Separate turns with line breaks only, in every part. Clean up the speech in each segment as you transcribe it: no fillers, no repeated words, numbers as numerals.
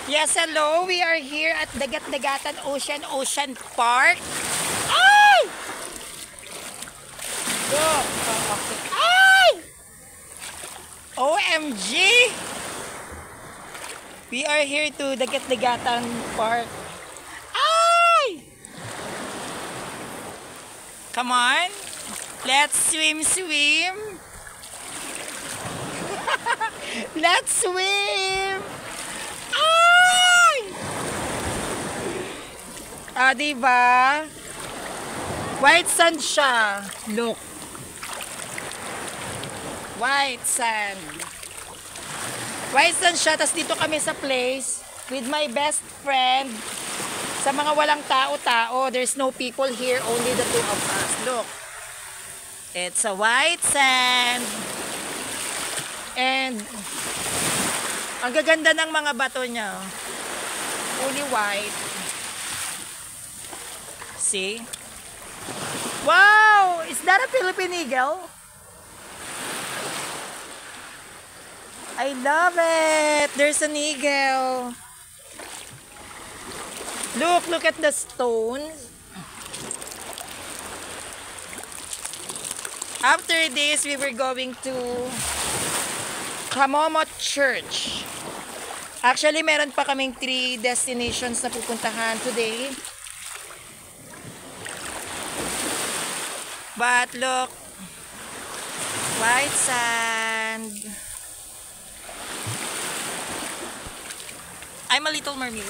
Yes, hello. We are here at Dagat-Dagatan Ocean Park. Ay! Go. Okay. Ay! OMG! We are here to Dagat-Dagatan Park. Ay! Come on. Let's swim. Let's swim. Ay! Diba? White sand siya. Look. White sand. White sand siya. Tapos dito kami sa place with my best friend. Sa mga walang tao-tao. There's no people here. Only the two of us. Look. It's a white sand. And ang gaganda ng mga bato niya. Fully white. See? Wow! Is that a Philippine eagle? I love it! There's an eagle. Look at the stones. After this, we were going to Kamomot Church. Actually, meron pa kaming 3 destinations na pupuntahan today. But look, white sand. I'm a little mermaid.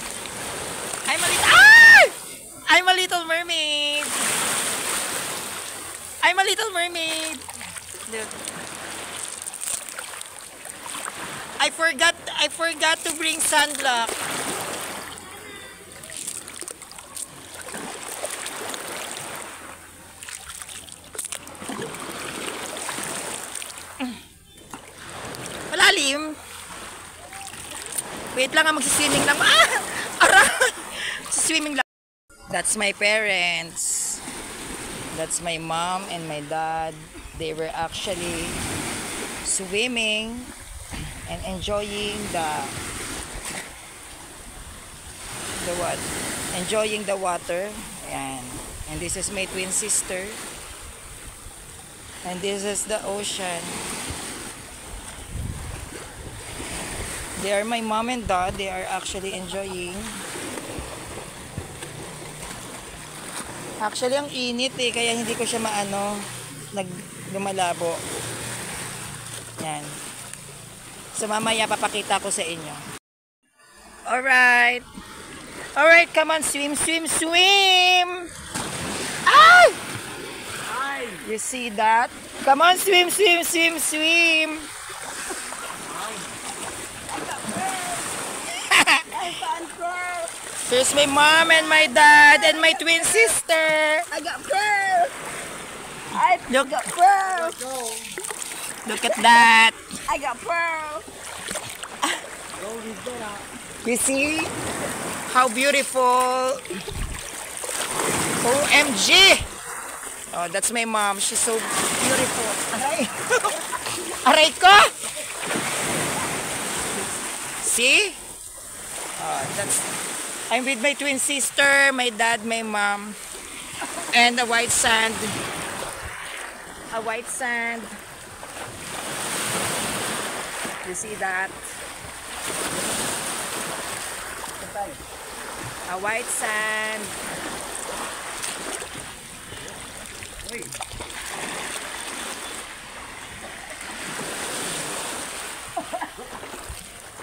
I'm a little mermaid. I'm a little mermaid. Look. I forgot to bring sunblock. Malalim. Wait lang, magsiswimming lang. Aray! Swimming lang. That's my parents. That's my mom and my dad. They were actually swimming and enjoying the water. And this is my twin sister. And this is the ocean. They are my mom and dad. They are actually enjoying. Actually, ang init kaya hindi ko siya lumalabo. Yan. So mamaya papakita ko sa inyo. Alright, come on, swim. Ay! You see that? Come on, swim. Here's my mom and my dad and my twin sister.
I got pearl.
Look at that.
I got pearl.
You see how beautiful. OMG. Oh, that's my mom. She's so beautiful. Aray ko. See? I'm with my twin sister, my dad, my mom, and a white sand. You see that? A white sand.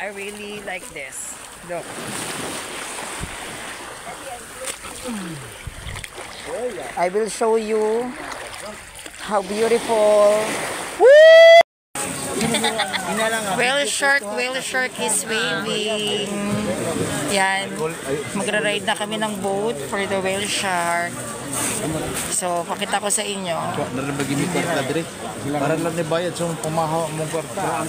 I really like this. Look. I will show you how beautiful. Whale shark is waving. Yan. Magra-ride na kami ng boat for the whale shark. So, pakita ko sa inyo.
Para lang ni bayad sa pumahaw mong kwarta.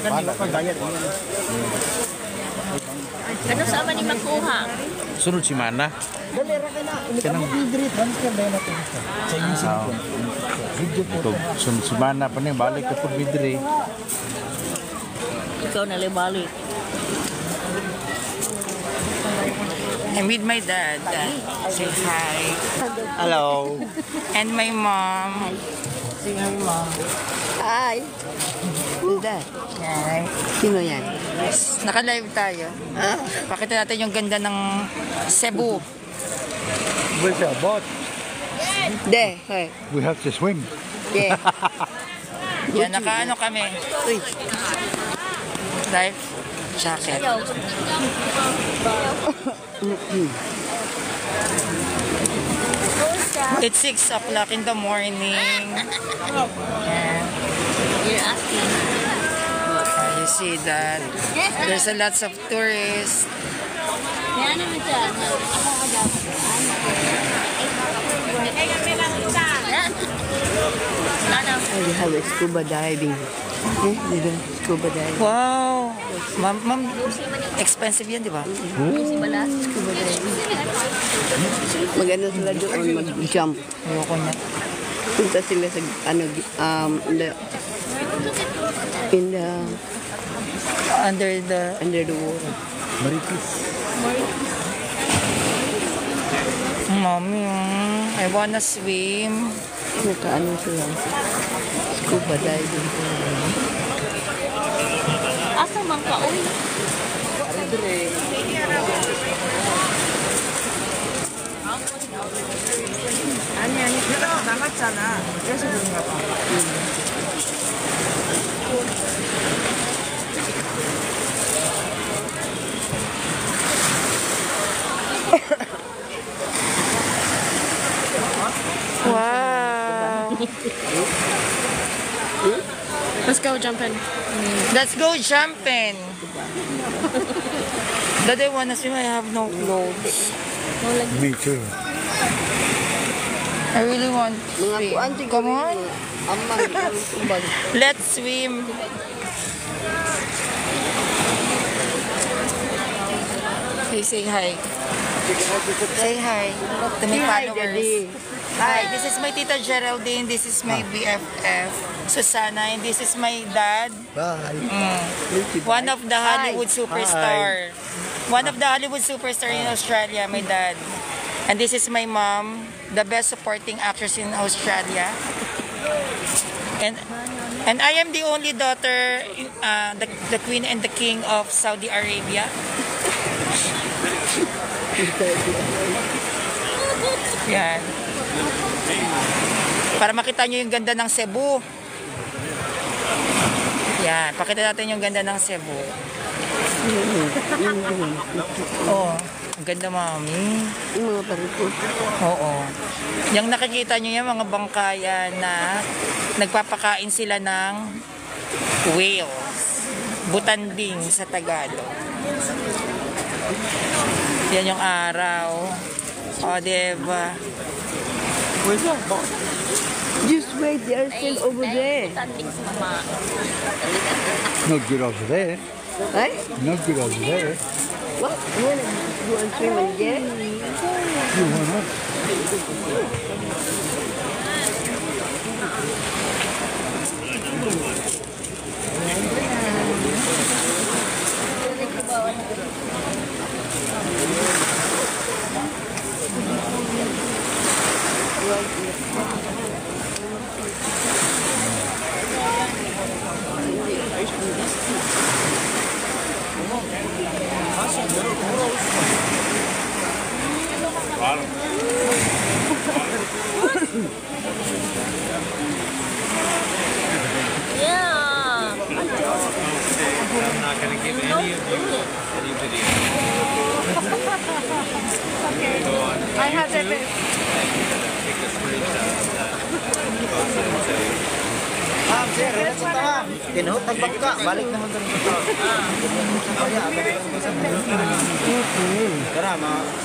Ano sama ni magkuha?
Sunod si Mana. Sunod si Mana pa niya. Balik ka po bidri.
Ikaw na balik.
I'm with my dad. Say hi.
Hello.
And my mom.
Say hi, Mom.
Hi. Who's that?
Yan.
Sino yan?
Naka-live tayo. Pakita natin yung ganda ng Cebu.
Where's our boat?
There. Hey.
We have to swim.
Yeah.
Yan, naka-ano kami.
Uy.
Life jacket. It's 6 o'clock in the morning. Yan.
You're asking.
You see that there's a lots of tourists.
Yan naman siya. Oh, you have a scuba diving. Eh, you do scuba diving.
Wow! Ma'am, expensive yan, di ba?
Scuba diving. Mag-ano sila doon, mag-jump.
Ayoko na.
Punta sila sa, ano, in the,
Under the
under the water.
Maritis.
Mommy, I wanna swim.
Naka-ano sila. Scuba diving.
Asa man ka, uy?
Wow!
Let's go jumping.
Let's go jumping! Dad, I wanna swim. I have no clothes.
Me too.
I really want to
Mga
swim.
kuan siguro
Come on.
yun, amang tumbag.
Let's swim. Okay, say hi. Say hi to my
Say hi,
followers.
Daddy.
Hi, this is my Tita Geraldine. This is my BFF, Susana. And this is my dad.
Bye.
One of the Hollywood superstar. One of the Hollywood superstar in Australia, my dad. And this is my mom, the best supporting actress in Australia. And I am the only daughter, the queen and the king of Saudi Arabia. Yan. Para makita nyo yung ganda ng Cebu. Yan, pakita natin yung ganda ng Cebu. Oh, ang ganda, mami.
Yung mga parito.
Oo. Yung nakikita nyo yung mga bangkaya na nagpapakain sila ng whales. Butanding sa Tagalog. Yan yung araw. O, diba?
Where's our boat?
Just wait, they are still over there.
Tanding sa mama.
Not good over there.
Right?
Not good over there.
What? You wanna go and swim and get it?
You wanna?
Yeah.
I'm not going to give any of you any video.
I have the
Take a screenshot of that. Post it and say,
Tinuot ang bangka, balik naman doon sa tao. Tara,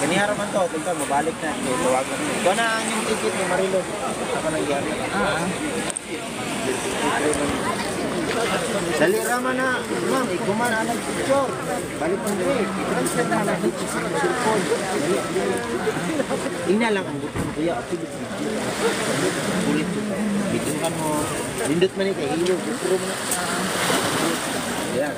ganihara man to, punta, mabalik na. Tawagan. Ikaw na ang yung ticket ni Marilo. Ako na yan. Dali rama na, ma'am, ikuman alam picture. Balik mo dito. Translate na lang dito sa cellphone. Ina lang ang butang kuya. Kulit. Bitin ka mo. Lindot man ito, ilo. Puro mo na. Yan.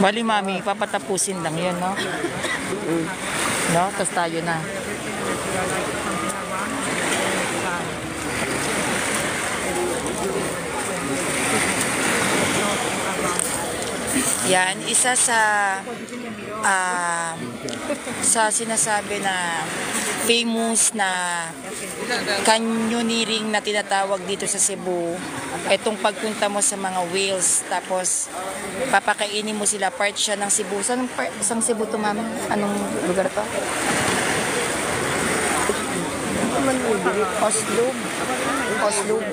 Bali, mami, papatapusin lang yun, no? No? Tapos tayo na. Yan, isa sa sinasabi na famous na canyoneering na tinatawag dito sa Cebu. Itong pagpunta mo sa mga whales, tapos papakainin mo sila, part siya ng Cebu. Saan Cebu to, ma'am? Anong lugar to? Oslob. Oslob.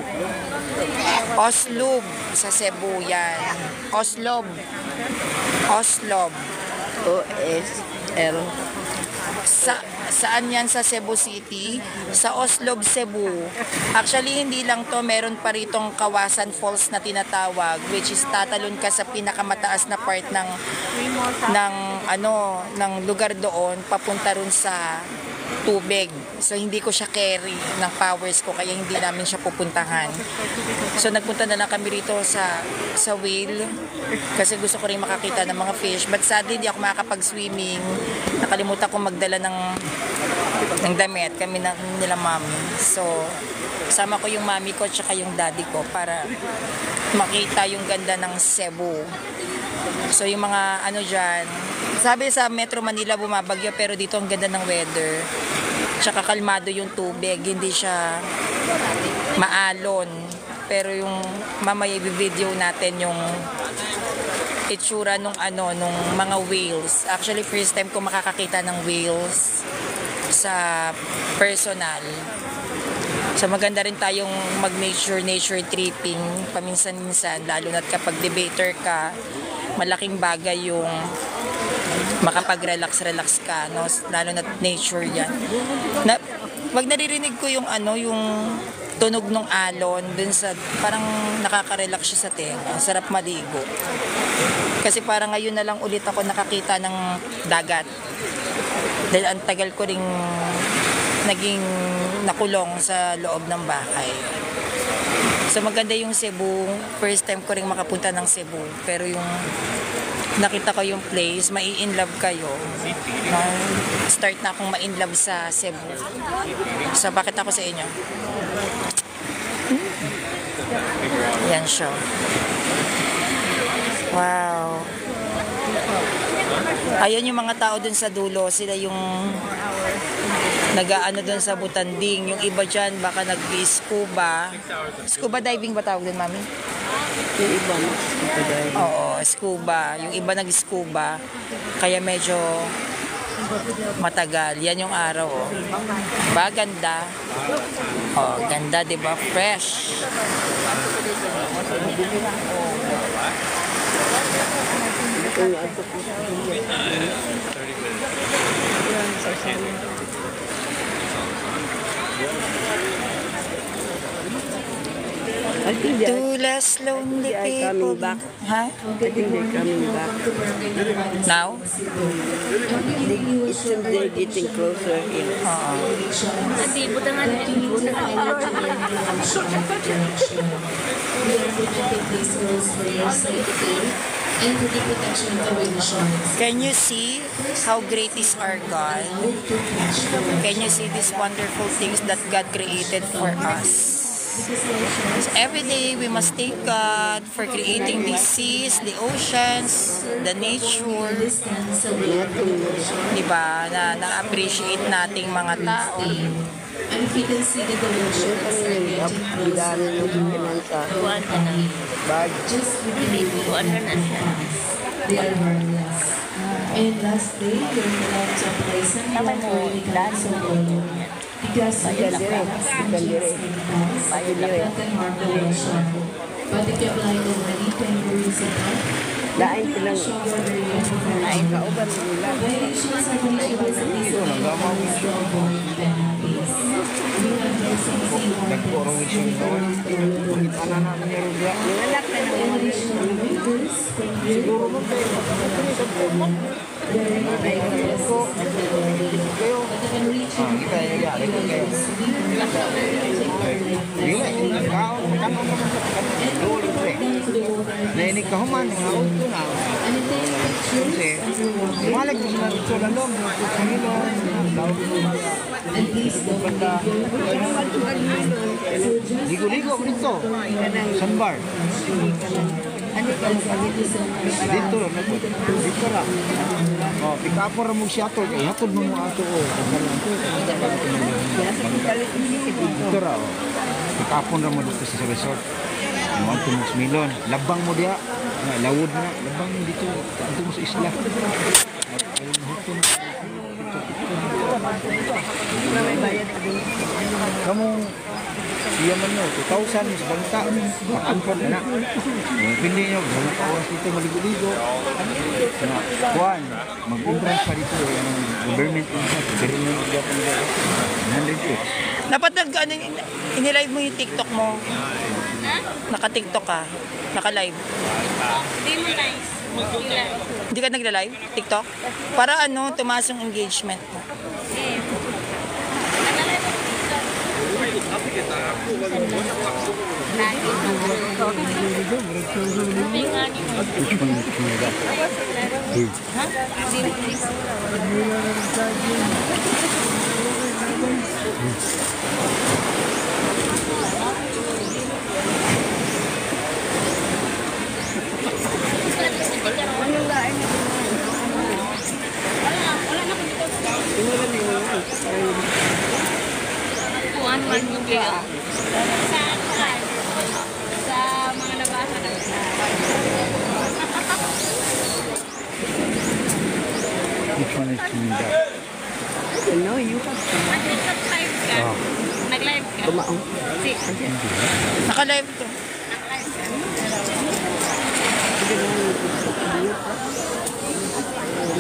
Oslob sa Cebu yan. Oslob. Oslob.
O-S-L.
Saan yan sa Cebu City? Sa Oslob, Cebu. Actually, hindi lang to. Meron pa ritong Kawasan Falls na tinatawag, which is tatalon ka sa pinakamataas na part ng lugar doon, papunta rin sa tubig. So, hindi ko siya carry ng powers ko, kaya hindi namin siya pupuntahan. So, nagpunta na lang kami rito sa whale kasi gusto ko rin makakita ng mga fish. But sadly, hindi ako makakapag-swimming. Nakalimutan ko magdala ng damit kami nila mami. So, sama ko yung mami ko at yung daddy ko para makita yung ganda ng Cebu. So, yung mga dyan, sabi sa Metro Manila bumabagyo, pero dito ang ganda ng weather. Tsaka kalmado yung tubig, hindi siya maalon. Pero yung mamaya i-video natin yung itsura nung mga whales. Actually, first time ko makakakita ng whales sa personal. So maganda rin tayong nature tripping paminsan-minsan, lalo na kapag debater ka, malaking bagay yung makapag-relax ka, no? Lalo na nature yan. Wag naririnig ko yung tunog ng alon dun sa parang nakaka-relax siya sa tenga. Sarap maligo. Kasi parang ngayon na lang ulit ako nakakita ng dagat. Dahil ang tagal ko ring naging nakulong sa loob ng bahay. So maganda yung Cebu. First time ko ring makapunta ng Cebu. Pero yung nakita ko yung place, mai-inlove kayo. Start na akong ma-inlove sa Cebu. So bakit ako sa inyo? Yan siya. Wow. Ayun yung mga tao dun sa dulo, sila yung nag-aano dun sa Butanding. Yung iba dyan, baka nag-scuba. Scuba diving ba tawag dun, mami?
Yung iba scuba diving.
Oo, scuba. Yung iba nag-scuba. Kaya medyo matagal. Yan yung araw, oh. Ba, ganda. Oh, ganda, di ba? Fresh.
I think they
Two less lonely
are
people.
coming back.
Ha?
I think they're coming back.
Now?
It seems they're getting closer here.
Hindi, butangan na yung
and for the protection of the wind sharks.
Can you see how great is our God? Can you see these wonderful things that God created for us? So every day we must thank God for creating the seas, the oceans, the nature. Diba? Na-appreciate nating mga tao.
And if you can see the wind sharks are getting just beneath they are harmless. And lastly, you're allowed to apply sunlight or any kind of oil. Because it affects the genes chemicals that can harm the wind shark. But if you apply it already, then you rinse it out.
Daing silang
Violations are punishable at least $1 to avoid penalties. We have licensing warnings and additional waivers from your
Nainig ka human, haod ko na. Kasi, malag ko sila dito lang doon, sa hilong, banda. Ligo-ligo ko dito, sandbar. Dito lang ako. Dito lang. Oh, pick-up ra mo siya to, kay hatod mo mo ato o. Dito ra. Pick-up ra mo dito sa resort. Mo to mo milon. Labang mo dia. Lawod na, labang mo dito. Dito mo sa isla. Kamu siya man no, 2,000 sa bangka, makampod na. Pindi nyo, ganun ka oras dito maligo-ligo. Kuhan, mag-entrance pa dito, yung government entrance, government entrance, 100 pesos.
Dapat inilive mo yung TikTok mo. Naka-TikTok ka. Naka-live.
Hindi mo nice.
Hindi ka nagla-live? TikTok? Para ano, tumaas yung engagement mo.
Kuhan man yung kaya. Sa mga nabasa na.
Which one is Chiminda?
No, you have to.
Nag-live ka? Nag-live ka?
Kumaong.
Naka-live to.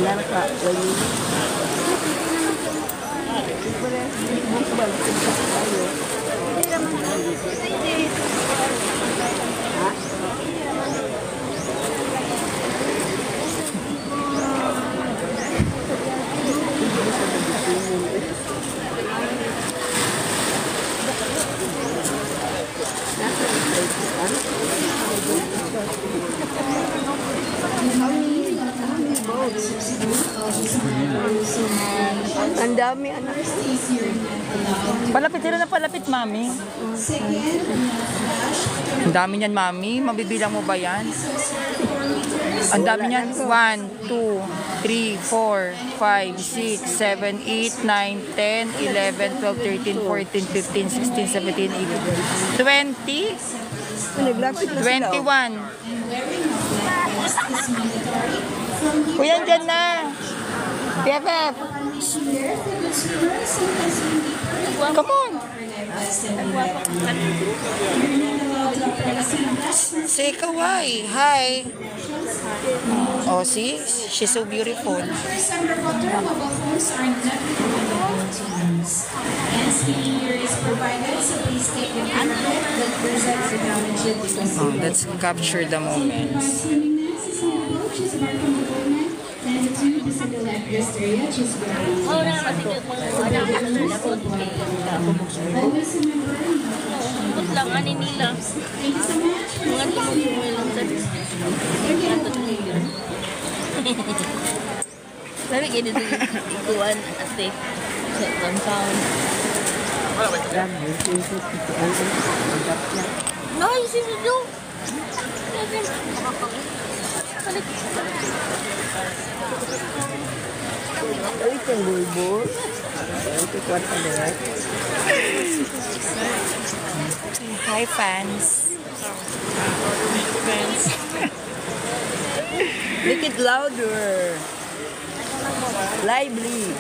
Lara ka. Ang dami anak.
Palapit sila na palapit, mami. Ang dami niyan, mami. Mabibilang mo ba yan? Ang dami niyan. 1, 2, 3, 4, 5, 6, 7, 8, 9, 10, 11, 12, 13, 14, 15, 16, 17, 18, 20, 21. Kuya, dyan na. PFF. Come on. Say kawaii. Hi. Oh, see? She's so beautiful.
And speaking here is provided, so please take the camera that presents the knowledge.
Oh, let's capture the moments.
Oo na naman sige mga anak ko susunod kay ikot lang ani nila mga tumutuloy lang sa sabi gini din ikuan ate sa compound no si Dudu
Ito yung bulbul. Ito yung kwarta na.
Hi, fans.
Make it louder. Lively.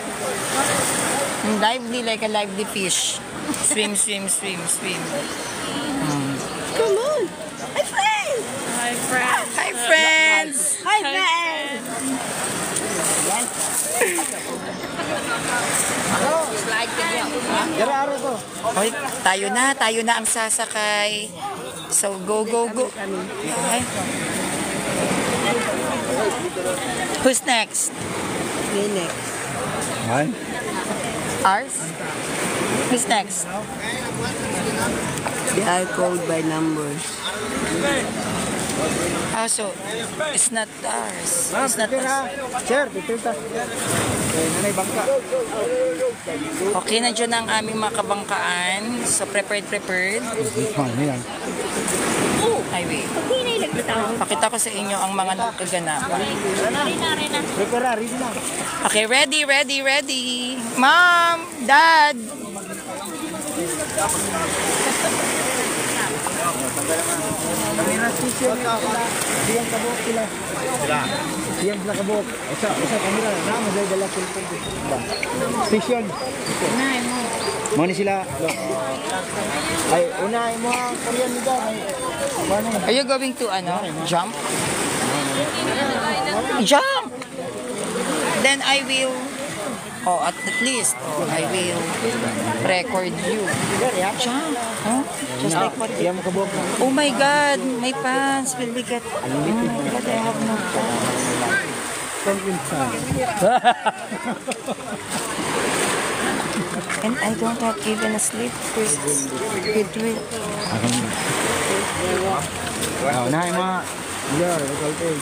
Lively like a lively fish. Swim, swim, swim, swim.
Come on. Hi, friends.
Hi, friends. Hi, friends.
Hi, friends.
Gara-ara to.
Hoy, tayo na ang sasakay. So, go, go, go. Okay. Who's next?
Me next.
One?
Ours? Who's next?
They are called by numbers.
Ah, so, it's not ours. It's not us.
Sir, dito ta. Nanay bangka.
Okay, nandiyan na ang aming mga kabangkaan. So, prepared. Highway. Pakita ko sa inyo ang mga nakaganapan.
Ready na.
Okay, ready. Mom, Dad.
Siyang kabuk sila. Siyang sila kabuk. Usa kamera na mo dai dala cellphone. Station. Mo ni sila. Ay unay mo ang Korean nila.
Are you going to jump? Jump! Then I will, at least, I will record you. Jump! Huh? Just like what?
Siyang kabuk.
Oh my God! My pants will be get... Oh my God, I have no pants. And I don't have even a slippers. Wait.
Wow, na mo. Yeah, record.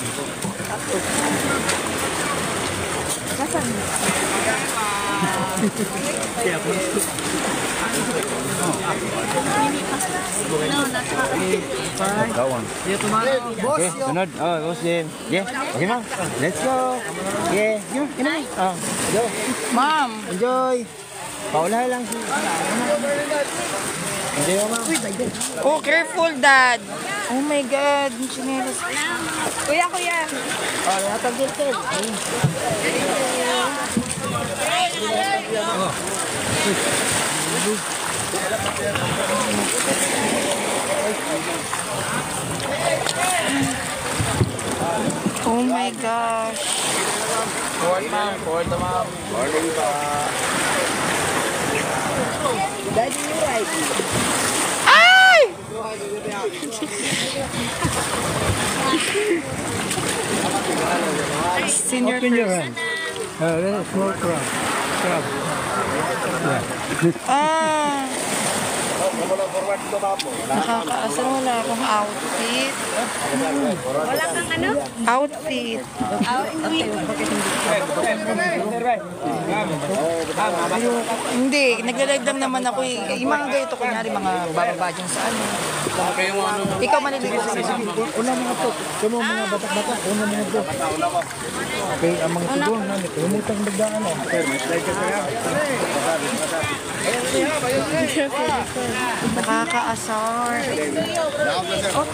Okay, sunod. Oh, boss din. Yeah. Okay, ma'am. Let's go. Yeah. Yo, kinay. Go.
Mom!
Enjoy. Paulahay lang si. Enjoy mo, ma'am.
Oh, careful, Dad! Oh my God! Yung chinelas. Kuya!
Oh, natagil ko.
Oh my gosh!
Forward, ma'am. Morning pa. Daddy, you right.
Ay! Senior person.
Small crab.
Ah! Nakakaasar, wala akong outfit.
Wala kang
Outfit. Hindi, nagla-live lang naman ako eh. Yung mga ganito, kunyari, mga bababa dyan sa ano. Ikaw maniligo sa
Una mga to. Kuno mga batak-batak. Una mga to. Okay, ang mga tudong namin. Lumutang nagdaan. Sir, may slide ka kaya.
Nakakaasar. Oh.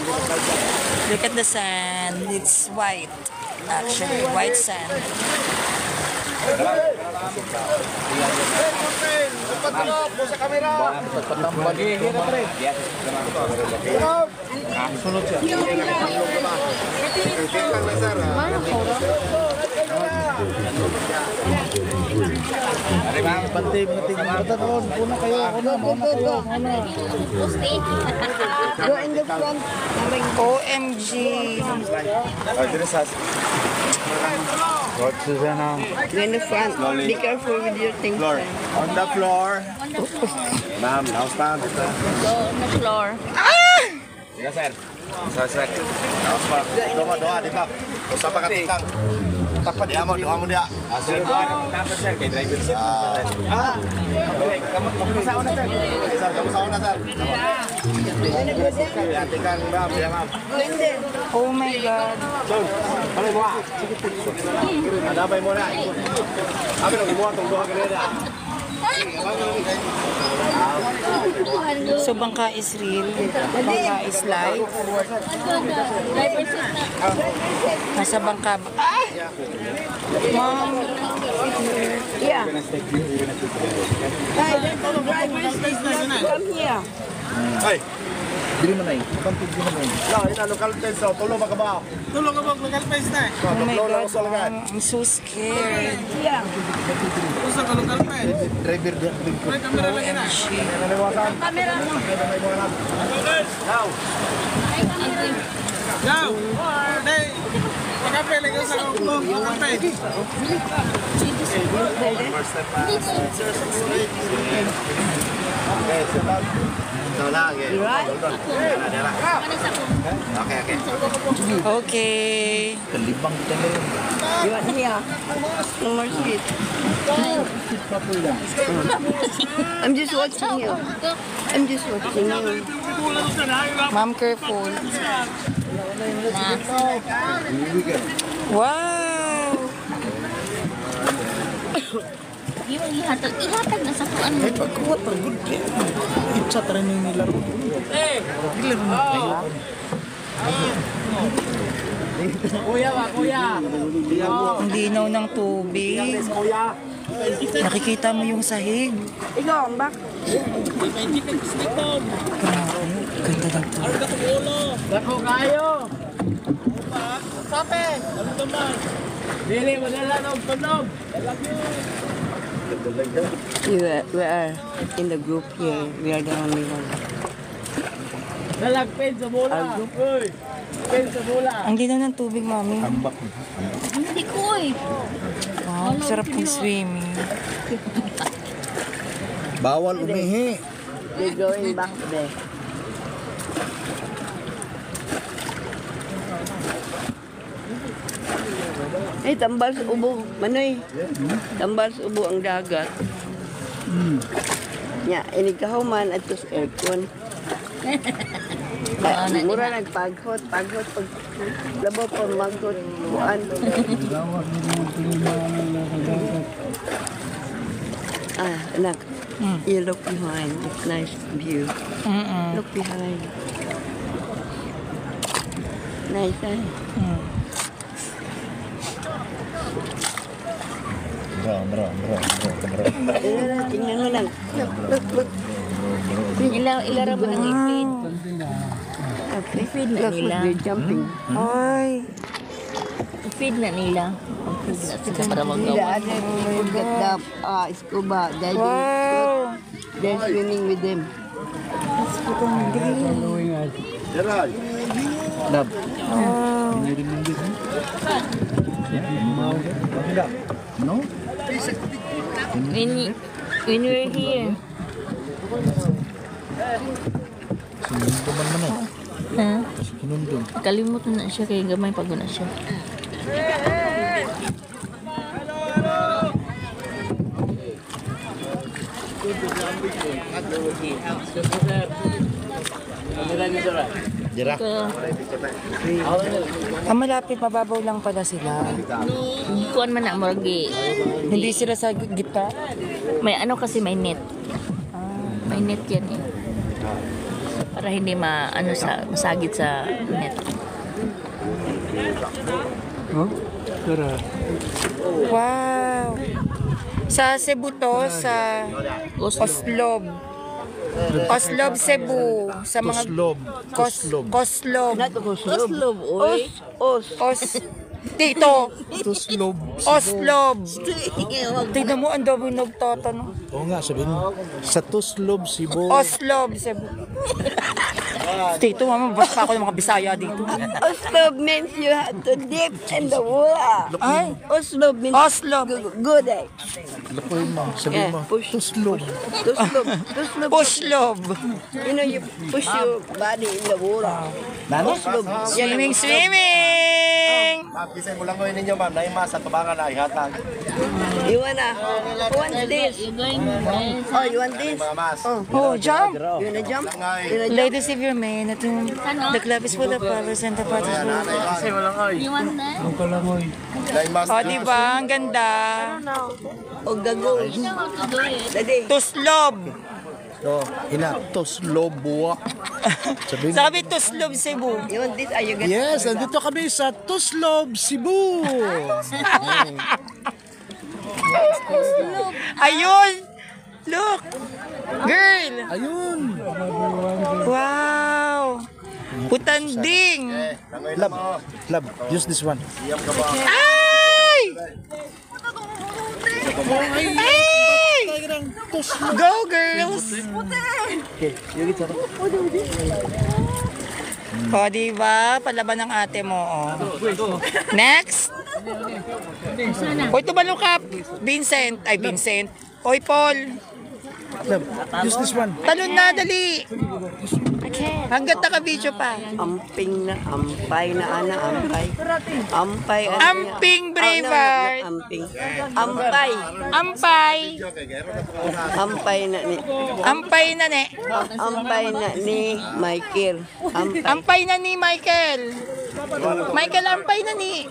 Look at the sand. It's white. Actually, white sand.
Pantay mga tingin. Una kayo.
Go in the front.
OMG.
What's this now?
Go in the front. Be careful with your things.
On the floor. Ma'am, now stand.
on the floor.
Yes, sir. Sir. Doa, di ba? Usa pa ka tingkang. Tapat dia mo dia. Asal dapat sir kay driver sir. Kamu sauna sir. Kamu sauna sir. Ya tingkang ma'am, ya ma'am.
Oh my God.
Pare mo. Ada ba mo na? Abi no mo tong doha kanila.
So, bangka is real. Bangka is live. Nasa bangka. Ah! Mom.
Yeah. Come here.
Hey. Dili man ay. Kampig din man. La, ina local place daw. Tulo ba ka ba? Tulo ka ba local place na?
Oh my God. I'm so scared.
Yeah.
Usa ka local place. Driver dia.
OMG.
Kamera. Now.
Now, hey, pagkape lagi sa ulo, pagkape.
Okay.
Kalibang talaga.
No more sweet. I'm just watching you. I'm just watching you.
Ma'am, careful. Wow!
Yung ihatag na sa kuan mo.
Itsa tayo nyung nilaro.
Ang linaw ng tubig. Nakikita mo yung sahig.
Ikaw, ang back.
Ganda ng tubig.
We are in the group here. We are the only one.
Ang linaw ng tubig, mami.
Hindi ko eh.
Wow, sarap ng swimming.
Bawal umihi.
They're going back there. Eh, tambal sa ubo. Manoy. Tambal sa ubo ang dagat. Ya, ini kahuman at tos aircon. Mura nagpaghot. Paghot pag labo pa maghot. Buan. Anak. You look behind. It's nice view. Look behind. Nice, eh? Tingnan mo lang. Look.
Ilara mo ng i-feed.
Okay.
I-feed na
Look,
nila.
they're jumping.
Ay,
I-feed na nila. I-feed na sila para
Nila,
magawa.
forget the scuba diving.
wow!
They're swimming with them.
Lab. No?
When we're here.
Sinundo man man eh.
Ha?
Sinundo.
Kalimutan na siya kaya gamay pag na siya.
Dira.
Malapit, mababaw lang pala sila.
Kuan man na morgi.
Hindi sila sa gitna.
May ano kasi may net. May net yan eh. Para hindi masagit sa net.
Wow! Sa Cebu to, sa Oslob. Oslob, Cebu. Sa mga... Koslob.
Oslob, oy.
Dito.
Tuslob.
Oslob. Tignan mo, ang dami nagtatanong.
Oo nga, sabihin mo. Sa Tuslob, Cebu.
Oslob, Cebu. Dito, mama, basta ako ng mga Bisaya dito.
Oslob means you have to dip in the water.
Ay,
Oslob means
Oslob.
good, eh?
Lakoy mo. Sabihin mo. Tuslob.
Tuslob.
Pushlob.
You know, you push your body in the water. Oslob.
Swimming, swimming!
Kisay mo lang ko ninyo, ma'am. Naimas at tubangan na ihatag.
You wanna? Who wants this?
You're going
Oh, you want this?
Mga mas.
Oh, jump!
You wanna jump? You wanna jump?
Ladies, if you're men, the club is full of flowers and the party is full of...
You want that?
Naimas.
Oh, diba? Ang ganda.
O gago.
You know how to do it.
Dali.
Tuslob.
So, ina, Tuslob buwa. Sabihin mo.
Sabi Tuslob, Cebu.
You want this? Are you gonna?
Yes, nandito kami sa Tuslob, Cebu.
Ayun! Look! Girl!
Ayun.
Wow! Putanding!
Lab, use this one.
Ay! Ay! Go, girls! O, diba? Palaban ng ate mo, oh. Next! Hoy, tumalong ka, Vincent. Ay, Vincent. Hoy, Paul.
Use this one.
Talon na, dali. Hanggat naka-video pa.
Amping na, ampay na ana, ampay. Ampay. ano niya?
Amping Braveheart.
Amping. Ampay.
Ampay.
Ampay na ni.
Ampay na ni.
Ampay na ni Michael. Ampay.
Ampay na ni Michael. Michael, ampay na ni.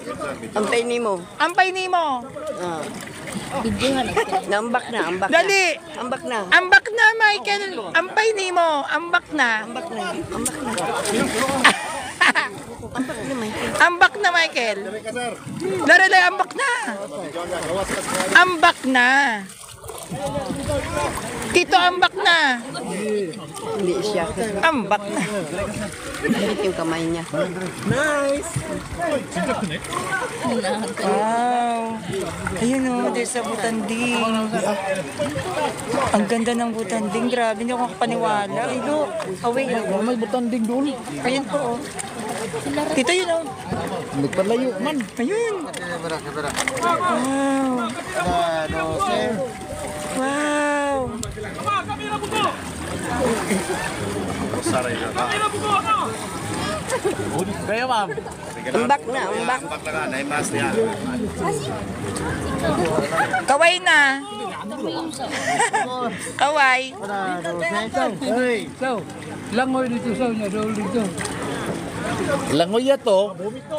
Ampay ni mo.
Ampay ni mo.
Ah. Nambak na, ambak
Dali.
na. Ambak na.
Ambak na, Michael. Ampay ni mo. Ambak na.
Ambak na. Ambak na. Ambak na, Michael.
Ambak na, Michael. Dali, ambak na. Ambak na. Tito, ambak na.
Hindi siya.
Ambak na.
Higit yung kamay niya.
Wow. Ayun o, there's a butanding. Ang ganda ng butanding. Grabe, hindi ako makapaniwala. Ay, look. Away.
May butanding doon.
Ayun po, oh. Tito, yun, oh.
Nagpalayo man.
Ayun. Wow. Wow.
Kaya ma'am.
Ambak na, ambak.
Kaway na. Kaway.
Langoy dito sa niya, daw dito.
Langoy to.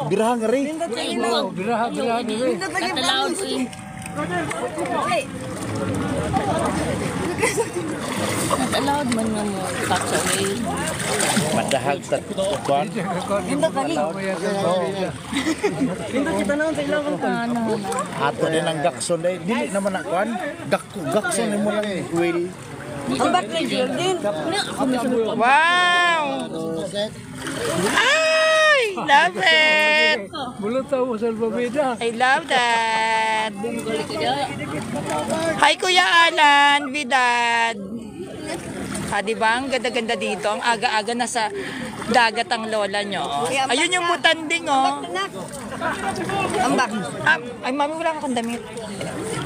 Birahang rin.
Biraha dito.
Katalaod ko eh. Katalaod man nga mo. Katsaway.
Madahag sa kuan. Ato din ang gakson day. Dili naman na kuan. Gakson mo lang will.
Ambak na, Jordan.
Wow. Ay, love it.
Mula tayo sa Albabeda.
I love that. Hi, Kuya Alan, Vidad. Diba? Ang ganda-ganda dito. Ang aga-aga nasa dagat ang lola nyo. Ayun yung butanding, oh.
Ambak.
Ay, mami, wala akong damit.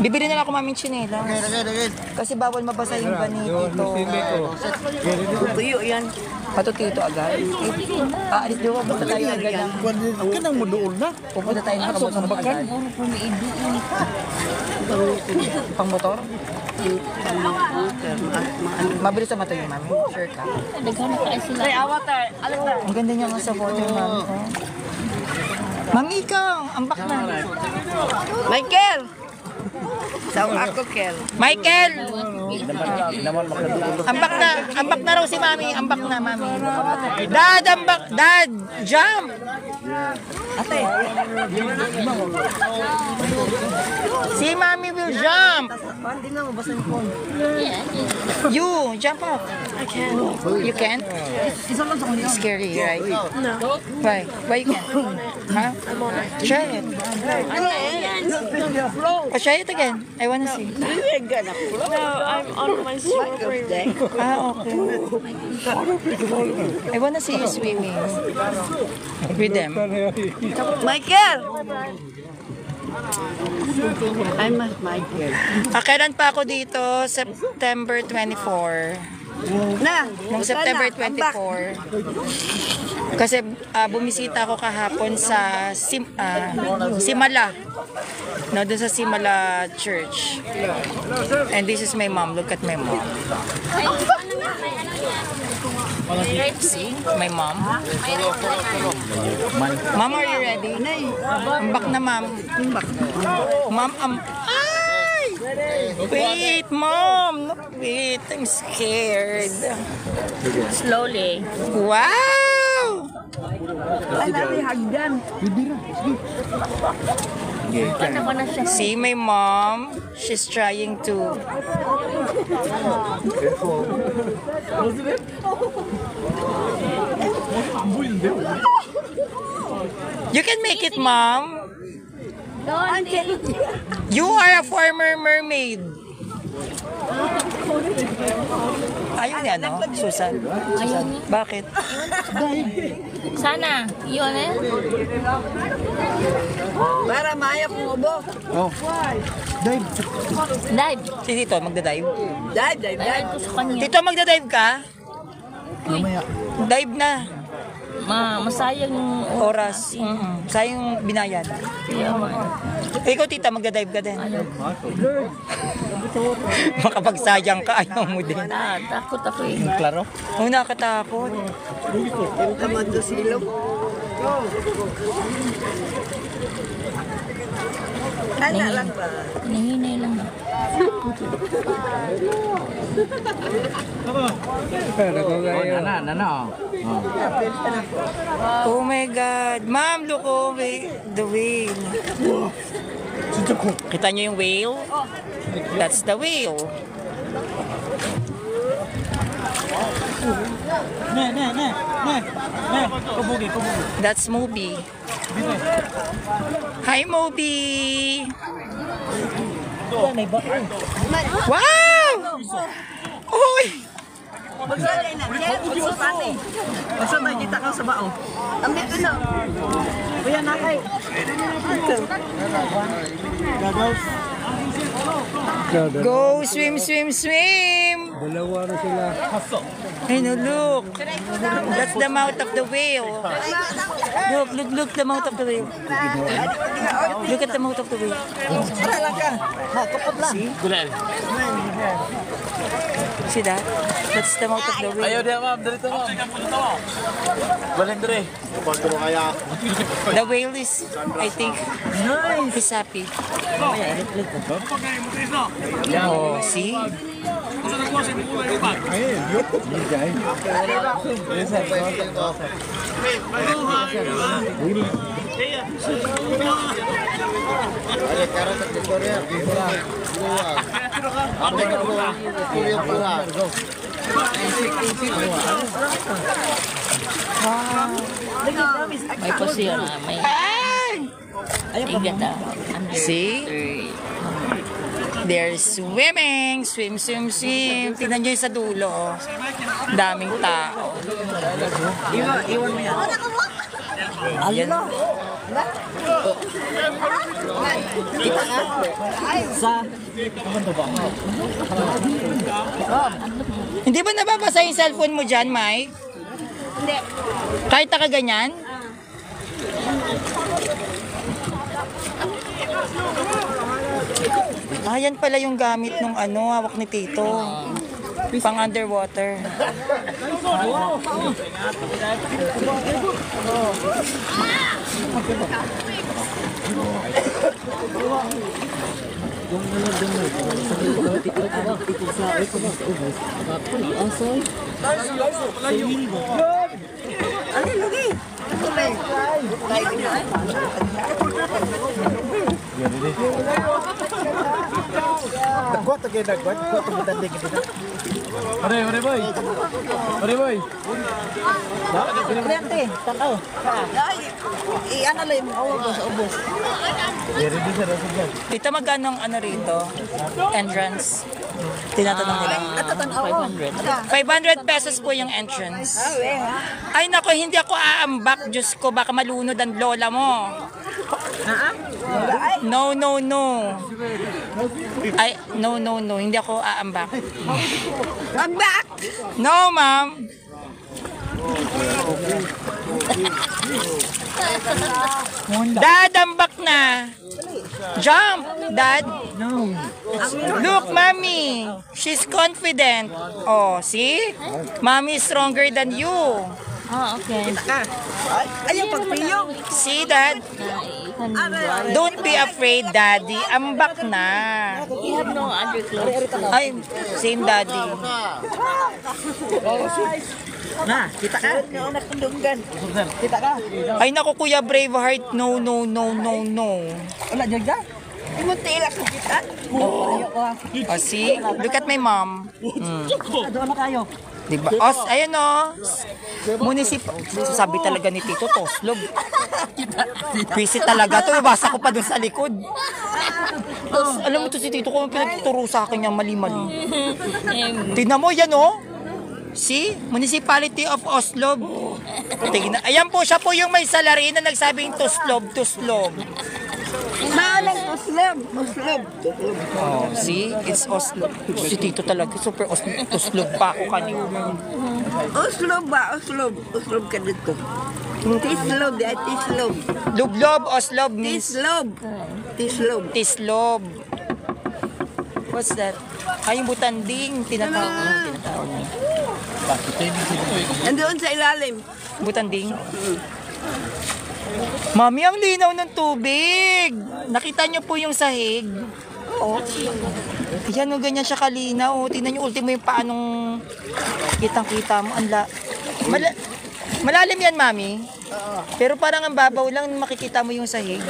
Bibili na lang ako maming chinela. Kasi bawal mabasa yung bani dito.
Tuyo yan.
Patutito agad. Aalis di ba? Punta tayo agad ng...
Kanang mo doon na.
Pupunta tayo ng kabag agad. Pang motor? Mabilis sa mata yung mami. Sure ka?
Naghanap ka sila.
Ang ganda niya nga sa water, mami. Oh. Mami, ikaw! Ambak na.
Michael! Saan ako, Kel?
Michael!
Naman makadulo.
Ambak na raw si mami. Ambak na, mami. Dad, ambak! Dad! Jump! Ate. Si mami will jump.
Hindi na, mabasa yung phone.
You, jump up. I can. You can? It's scary, right? No. Why? Why you can't? Huh? Try it. Oh, try it again. I wanna see.
No, I'm on my strawberry.
Okay. I wanna see you swimming with them.
Michael! I'm not Michael.
Kailan pa ako dito? September 24.
Na!
Noong September 24. Kasi bumisita ako kahapon sa Simala. No, doon sa Simala Church. And this is my mom. Look at my mom. See? My mom. Mom, are you ready? Ambak na, mom. Mom, ay! Wait, mom. Wait, I'm scared.
Slowly.
Wow!
Ano ko na siya?
See my mom? She's trying to... You can make it, mom. You are a former mermaid. Ayun. ni ano? Susan? Susan. Bakit?
Sana, yun na yan.
Para maya pumobo.
Oh. Dave.
Dive.
Si Tito, magdadive?
Dive.
Ayan ko sa kanya.
Tito, magdadive ka?
Mamaya.
Dive na.
Masayang yung
Oras. Sayang binayad. Ikaw, tita, magdadive ka din. Makapagsayang ka, ayaw mo din.
Takot ako eh.
Klaro?
Oo, nakatakot.
Yung kamando silong. Ana lang ba?
Hinahinay lang na.
Nana.
Oh my God. Ma'am, look over the whale. Kita niyo yung whale? That's the whale. That's Moby. Hi, Moby. Wow! Uy!
Magsabay kita ka sa bao. Ambit ko na. Kuya nakay.
Go, swim, swim, swim!
Dalawa na sila.
Hey, no, look. That's the mouth of the whale. Look, the mouth of the whale. Look at the mouth of the whale. See that? That's the mouth of the whale.
Ayaw dia, ma'am. Dito, ma'am. Balik dire.
The whale is, I think, he's happy. Oh, see?
May posyon na, may tigat na.
See? They're swimming. Swim, swim, swim. Tingnan nyo yung sa dulo. Oh. Daming tao.
Iwan mo yan.
Yan. Hindi ba nababasa yung cellphone mo dyan, Mike? Hindi. Kahit nakaganyan? Yan pala yung gamit nung hawak ni Tito. Pang underwater.
Nagkuat lagi, nagkuat. Kuat ang matanda kita. Mari, boy. Mari, boy.
Kuryente, tanaw. Ay, ano lang mo ubos.
Dari di sa rasul.
Tita, magkano ang rito? Entrance? Tinatanong nila. 500 pesos po yung entrance. Ay nako, hindi ako aambak. Diyos ko, baka malunod ang lola mo. No. Ay, no. Hindi ako aambak.
Ambak!
No, ma'am. Dad, ambak na. Jump, Dad. No. Look, Mommy. She's confident. Oh, see? Mommy is stronger than you.
Okay.
Ay, yung pagpiyong.
See, Dad? Don't be afraid, Daddy. Ambak na.
You have no other clothes.
Ay, same Daddy.
Na, kita ka? Nakundunggan. Kita ka?
Ay, naku, Kuya Braveheart. No.
Wala, jaga. Imunti sa kita.
Oh, see? Look at my mom.
Doon na kayo.
Diba? Ayun o. Sabi talaga ni Tito, Toslog. Visit talaga. Ito, basa ko pa dun sa likod. Tapos, alam mo to si Tito, kung pinagtuturo sa akin yung mali-mali. Tignan mo, yan o. See? Municipality of Oslo. Tignan. Ayan po, siya po yung may salary na nagsabing tuslob.
Maalang Oslob.
Oh, see? It's Oslo. Si Tito talaga, super Oslo pa ako kanina.
Oslob ba? Oslob ka dito. Tislob, ya, tislob.
Lublob, Oslob means
Tislob.
what's that? Ay, yung butanding, tinatawag niya.
Andoon sa ilalim.
Butanding. Mami, ang linaw ng tubig. Nakita niyo po yung sahig? Oo. Yan o, ganyan siya kalinaw. Tingnan niyo, ultimo yung paanong kitang-kita mo. Malalim yan, Mami. Pero parang ang babaw lang makikita mo yung sahig.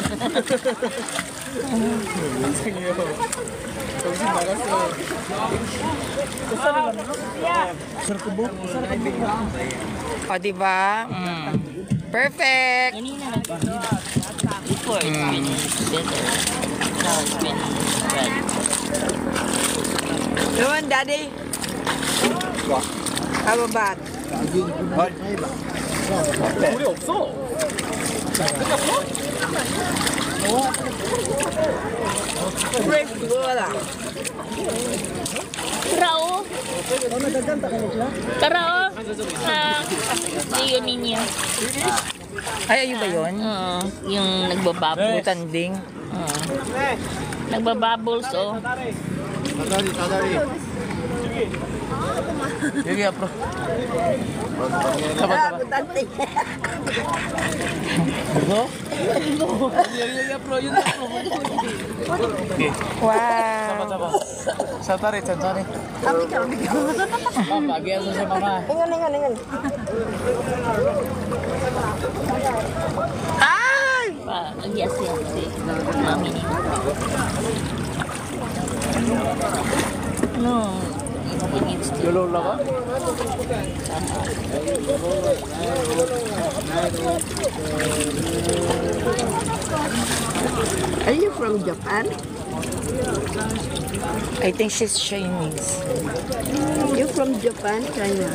O, diba? Perfect!
Before it's been better. Now it's been red.
Doon, Daddy. How about? Wala.
Tara oh. Iyo ninyo.
Ay, ayun ba yun?
Yung nagbabubbles.
Butanding.
Nagbabubbles oh.
Sige, bro.
Butante.
Wow!
Santari.
Ingan.
Ay!
Yes, si mami niya. No. It needs to.
Lola ka?
Are you from Japan?
I think she's Chinese.
You from Japan, China?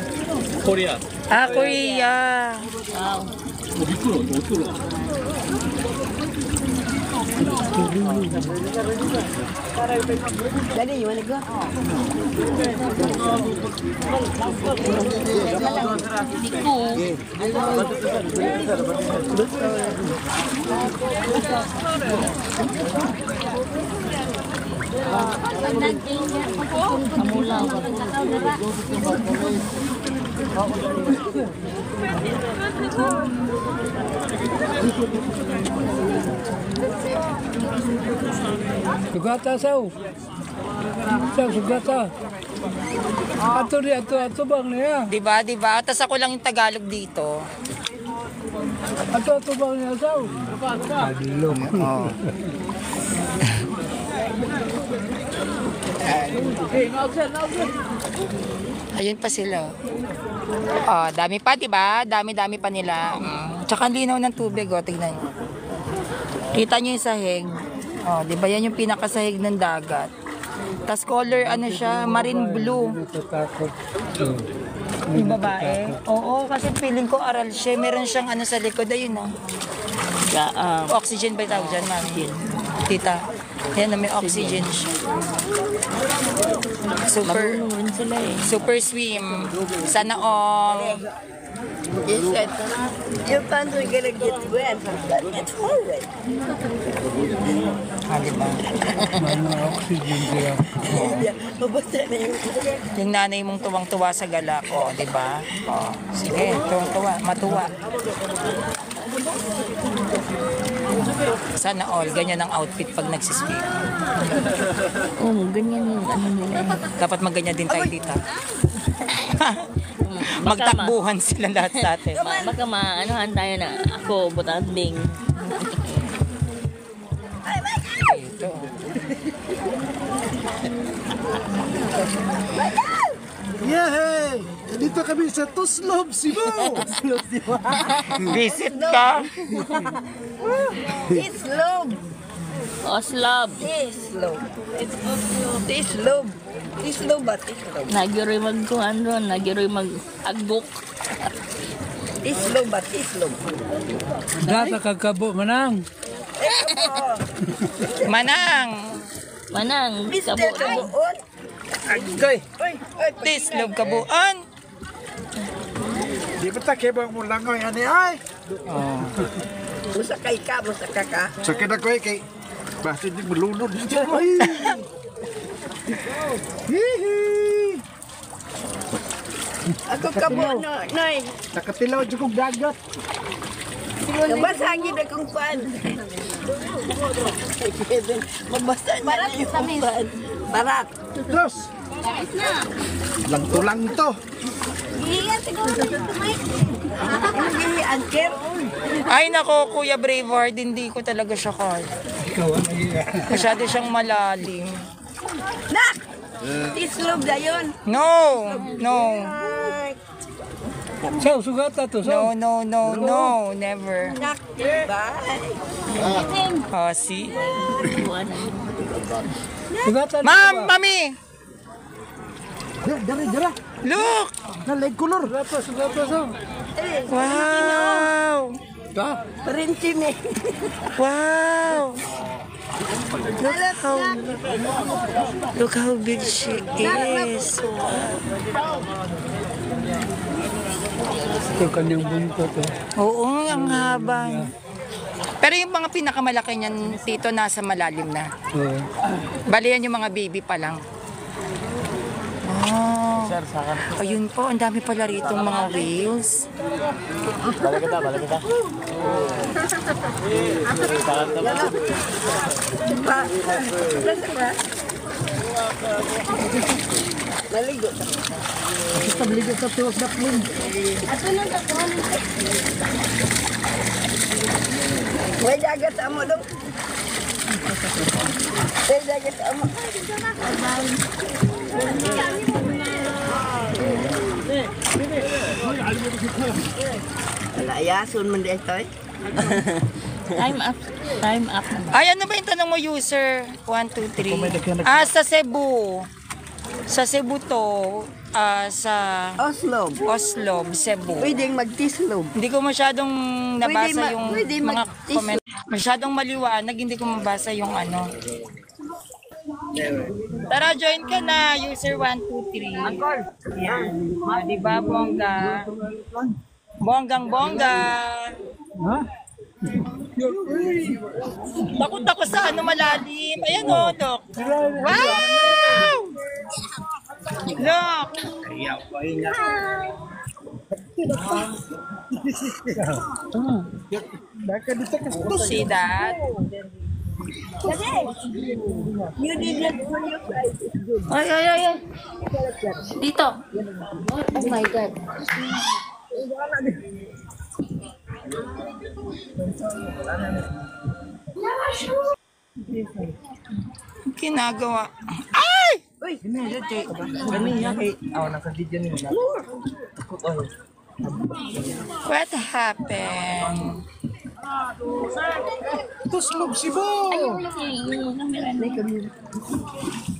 Korea.
Ah, Korea.
Wow.
Daddy, you wanna go?
Sugata sao? Sugata. Ato bang niya?
Diba? Tapos ako lang yung Tagalog dito.
Ato bang niya sao?
Ayun pa sila. Oh, dami pa, diba? Dami pa nila. Tsaka ang linaw ng tubig, oh. Tignan nyo. Kita nyo yung sahig. Oh, diba yan yung pinakasahig ng dagat. Tas color, ano siya, marine blue. Yung babae. Oo, kasi feeling ko aral siya. Meron siyang ano sa likod. Ayun, oh. Oxygen ba tawag dyan, mami? Tita. Yan na may oxygen siya. Super swim. Sana all.
He said, your pants are gonna get wet, but it's all wet.
Diba?
Mabasa na yung...
Yung nanay mong tuwang-tuwa sa gala ko, di ba? Oh, sige, tuwang-tuwa, matuwa. Sana all, ganyan ang outfit pag nagsiswim.
Ganyan yung ano nila.
Dapat magganyan din tayo dito. Magtakbuhan sila lahat sa atin.
Baka maanohan tayo na ako, butanding.
Ito.
Yay! Dito kami sa Tuslob, Cebu!
Visit ka!
Tislob.
Oslob.
Tislob. Tislob. Islog ba? Islog.
Nagyo'y magkuhan doon, nagyo'y mag-agbok.
Islog ba? Islog.
Data kagkabo manang.
Manang!
Manang,
Mister
kabo.
Kabuon.
Agay.
Tislog kabuan.
Di ba takibang mo lang yan ay?
Musa kay ka, musa ka ka.
Sakit ako kay basta di malunod. Ay.
Ako kabuon no, noy.
Nakatilaw jud kog dagat.
Nabasagin akong pan. Mabasa na yung pan. Barat.
Terus. Lang tulang to.
Hindi, angker.
Ay nako, Kuya Braveheart, hindi ko talaga siya kaya. Masyado siyang malalim.
Nak! Islog na yun.
No! No!
So, sugata to.
No, no, no, no. Never.
Nak, bye.
Oh, see?
Sugata.
Ma'am! Mami!
Dara.
Look!
Na leg color.
Sugata so.
Wow!
Perintin eh.
Wow! Look how big she is.
Ito kanyang buntot.
Oo, ang haba. Pero yung mga pinakamalaki niyan, tito, nasa malalim na. Bali yan yung mga baby pa lang. Oh. Ayun po, ang dami pala rito mga whales.
Maligo.
Tabligo sa tiwas daplin.
May dagat sa amo dong. May dagat sa amo. Alayason man di ito eh.
Time up. Time up.
Ay, ano ba yung tanong mo, user? 1, 2, 3. Sa Cebu. Sa Cebu to. Sa
Oslo.
Oslo, Cebu.
Pwedeng magtislog.
Hindi ko masyadong nabasa yung
pwede
mga
mag-isip.
comment. Masyadong maliwanag, hindi ko mabasa yung ano. Tara, join ka na, user 1, 2, 3. Yan. Diba, bongga? Bonggang-bongga. Takot ako sa ano malalim. Ayan o, Dok. Wow! Look! See that?
You did not for your price.
Ay. Dito. Oh my God.
Ginagawa. Ay! What happened?
Tuslog si Bo.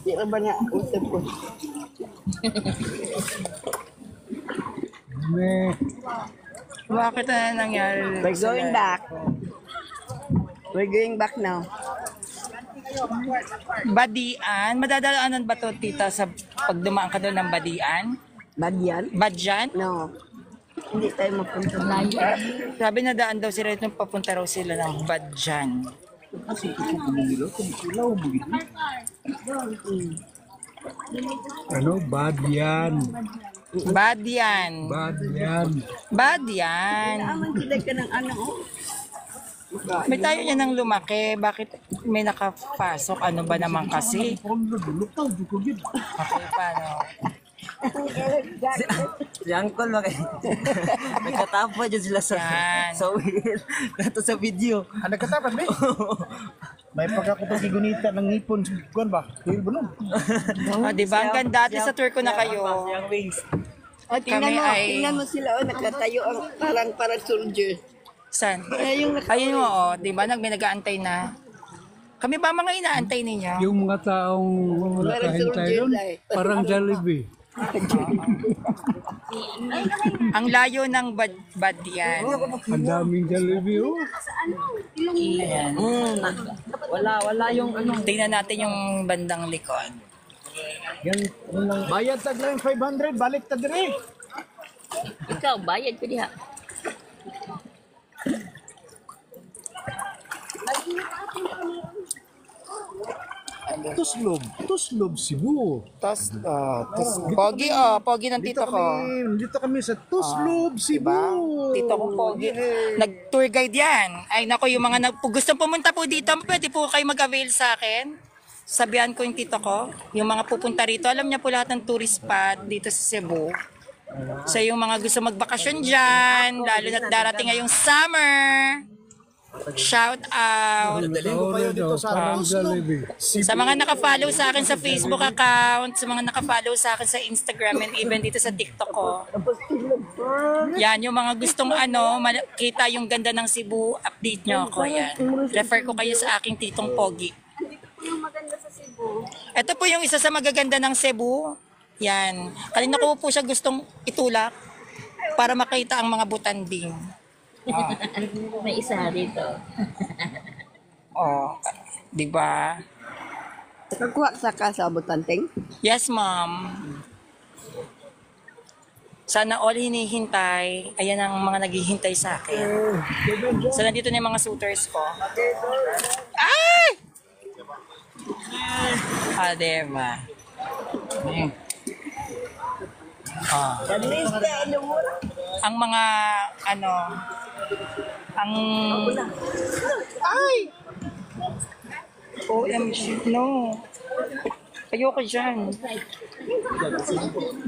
Di ba na usap ko?
Bakit na nangyari?
We're going back. We're going back now.
Badian? Madadaanan ba to, tita, sa pag dumaan ka doon ng Badian?
Badyan?
Badyan?
No. Hindi tayo mapunta.
Sabi na daan daw sila nung papunta raw sila ng Badyan.
Ano? Bad yan.
Badian.
Bad yan.
Badian.
Aman sila ka ng ano.
May tayo niya nang lumaki. Bakit may nakapasok? Ano ba naman kasi? Okay, paano?
Si Uncle, nagkatapa dyan sila
Yan.
sa wheel. Nato sa video.
Ano katapan ba? May pagkakupag igunita ng ngipon. Kuan ba? Kuya ba nun?
O, diba? Ang ganda. At least sa tour ko na kayo.
Yung wings.
O, tingnan
Kami
mo,
ay-
tingnan mo sila, nakatayo ang parang soldier.
Saan?
Yung
Ayun mo, oh, di ba? May nag-aantay na. Kami ba mga inaantay ninyo?
Yung mga taong nakahintay doon, parang Jollibee.
Ang layo ng bad yan.
Ang daming Jollibee, oh.
Ayan.
Wala yung ano.
Tingnan natin yung bandang likod.
Bayad tag lang 500, balik ta dire.
Ikaw, bayad ko diha.
Tuslob Cebu.
Pogi ng tito ko.
Dito kami sa Tuslob Cebu.
Tito ko pogi. Nag-tour guide yan. Ay nako, yung mga gusto pumunta po dito, pwede po kayo mag-avail sa akin. Sabihan ko yung tito ko, yung mga pupunta rito, alam niya po lahat ng tourist spot dito sa Cebu. So yung mga gusto magbakasyon dyan, lalo na't darating ngayong summer, shout out. Sa mga naka-follow sa akin sa Facebook account, sa mga naka-follow sa akin sa Instagram, and even dito sa TikTok ko. Yan, yung mga gustong kita yung ganda ng Cebu, update nyo ako. Yan. Refer ko kayo sa aking titong Pogi.
Yung maganda sa Cebu.
Ito po yung isa sa magaganda ng Cebu. Yan. Kanina ko po siya gustong itulak para makita ang mga butanding.
May isa dito.
Oh, di ba?
Kakuha sa kasabutanteng?
Yes, ma'am. Sana all hinihintay, ayan ang mga naghihintay sa akin. So, nandito na yung mga suitors ko. Ay! Ah, diba? Ang mga, ay! OMG, no. Ayoko dyan.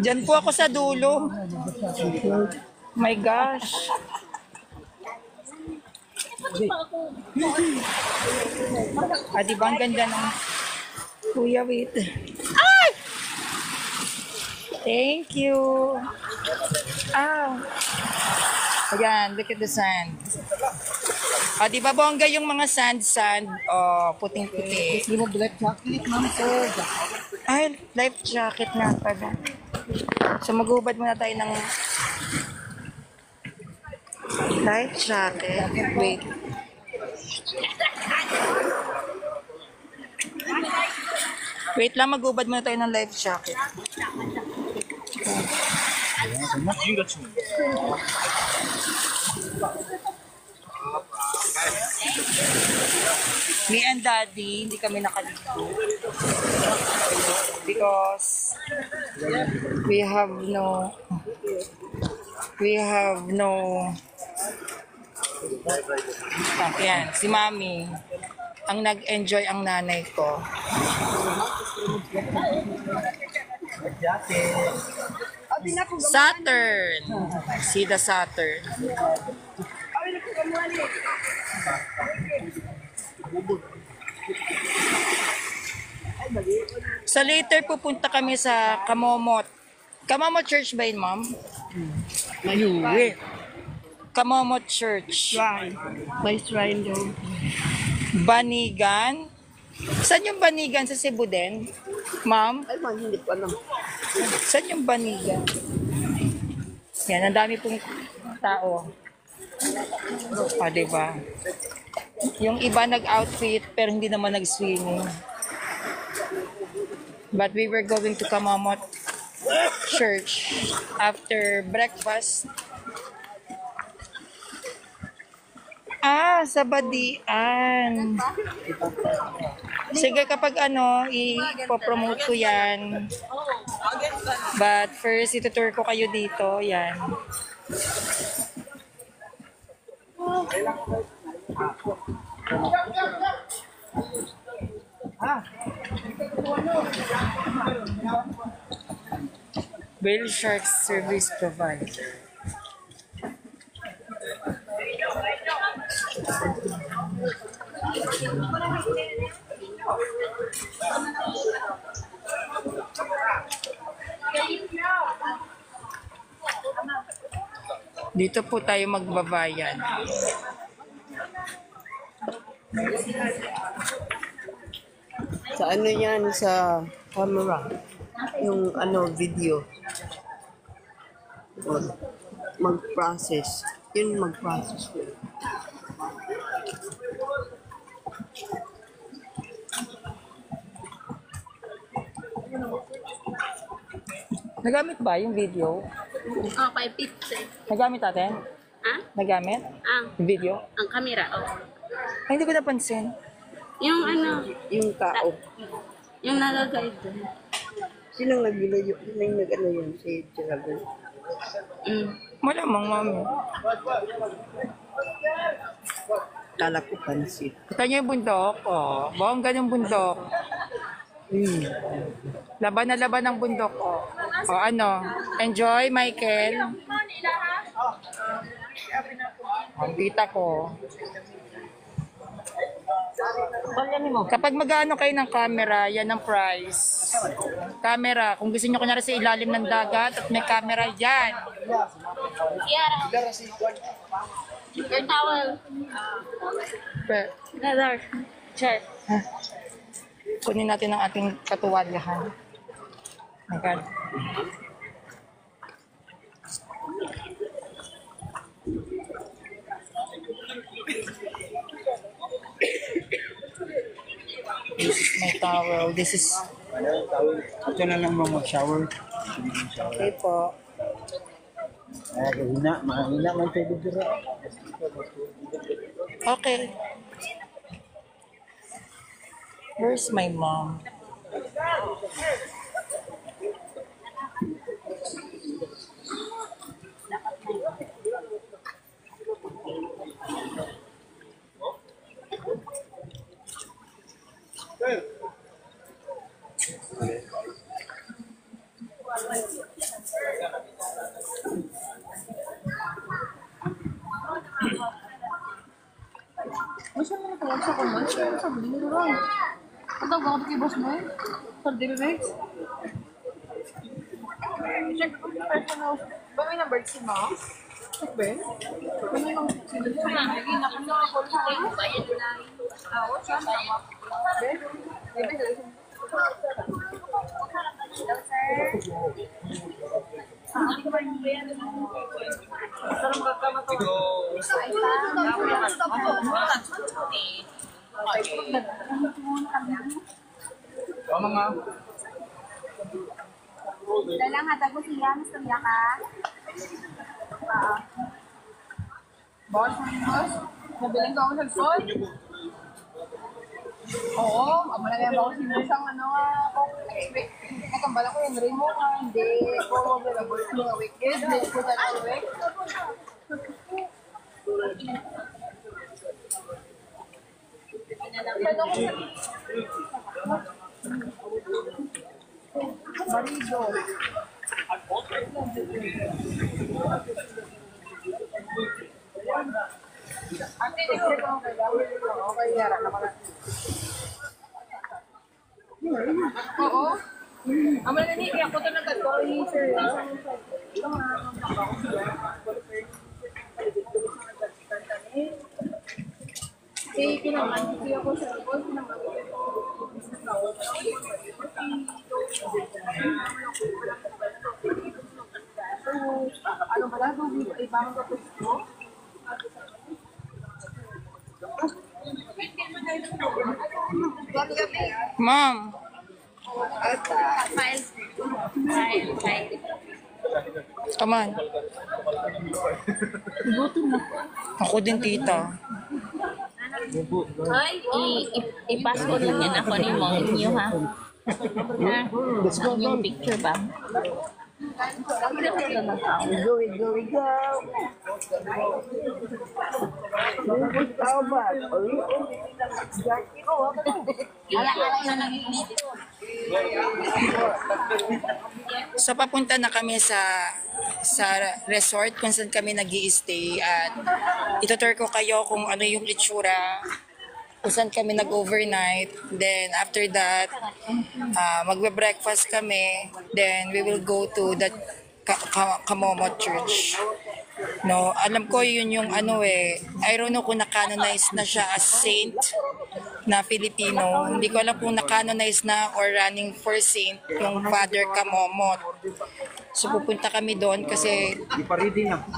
Dyan po ako sa dulo. My gosh. Diba ang ganda ng... Kuya, wait. Ay! Thank you. Ayan, look at the sand. Diba bongga yung mga sand? Puting-puti.
Gusto mo black chocolate, ma'am, sir?
Ay, life jacket na pala. So magubad muna tayo ng life jacket. Wait. Wait lang, magubad muna tayo ng life jacket. Me and Daddy, hindi kami nakaligo. Because we have no yan, si Mami ang nag-enjoy ang nanay ko. Saturn. See the Saturn. So later pupunta kami sa Kamomot. Kamomot Church ba yun, ma'am? Mayuwi. Kamomot Church.
May shrine doon.
Banigan. Saan yung Banigan? Sa Cebu din? Ma'am?
Ay, man, hindi pa naman.
Saan yung Banigan? Yan, ang dami pong tao. Diba? Yung iba nag-outfit pero hindi naman nag-swimming. But we were going to Kamamot Church after breakfast. Sa Badian. Sige, kapag ipopromote ko yan. But first, itutour ko kayo dito. Yan. Whale Shark Service Provider. Dito po tayo magbabayan.
Sa ano yan, sa camera. Yung ano, video. Mag-process. Yun mag-process.
Nagamit ba yung video?
Oh, 550.
Nagamit natin?
Ha?
Nagamit? Yung video?
Ang camera, oh.
Ay, hindi ko napansin.
Yung ano,
Yung tao.
yung nalagay doon.
Sinong nag-video? Sinong nag-ano yun? Si Gerald.
Malamang, mami.
Kala ko pansit.
Kita niyo yung bundok, oh. Bongga yung bundok. Laban na laban ng bundok, oh. O ano? Enjoy, Michael. Ang kita ko. Kapag mag-ano kayo ng camera, yan ang price. Camera, kung gusto nyo kunyari sa ilalim ng dagat at may camera, yan.
Your towel. Another chair.
Kunin natin ang ating katuwalyahan. My God. This is my towel. This is...
Ito na lang mga mag-shower.
Okay po.
Mahina man tayo dito.
Okay. Where's my mom?
Masa mo natawag sa kumo? Sabi mo ron. Patawag ako kay boss mo eh. For delivery. Check ko yung personal. Ba may number si mo? Check ba? Ba may number si mo? Lagi na kung nakakol sa kayo. Bayad lang. Oo, siya tama. Bebe, hello
Dalang hatag ko siya, gusto niya ka?
boss, nabiling ka ako sa phone? Oo, malagay ba ako sinusang kung expect. Nakambala ko yung rin mo ka, hindi ko available sa mga weekend, hindi ko talaga week. Marido. Ate, nag-check ako kay Gawin. Okay, yara naman natin. Oo. Ang mga nani, kaya ako ito nagkatol ni Sir. Kaya kinaman, kaya ako sa boss, kinaman. Ano ba lang, ibang kapos mo?
Mom. Come on. Ako din, tita.
I-password lang yan ako ni mo, inyo ha. Yung picture ba?
Go, go, go.
So papunta na kami sa resort kung saan kami nag-i-stay at itutur ko kayo kung ano yung itsura, kung saan kami nag-overnight. Then after that, magbe-breakfast kami. Then we will go to the Kamomo Church. No, alam ko yun yung I don't know kung na-canonize na siya as saint. na Filipino. Hindi ko alam kung na-canonize na or running for saint yung Father Kamomot. So pupunta kami doon kasi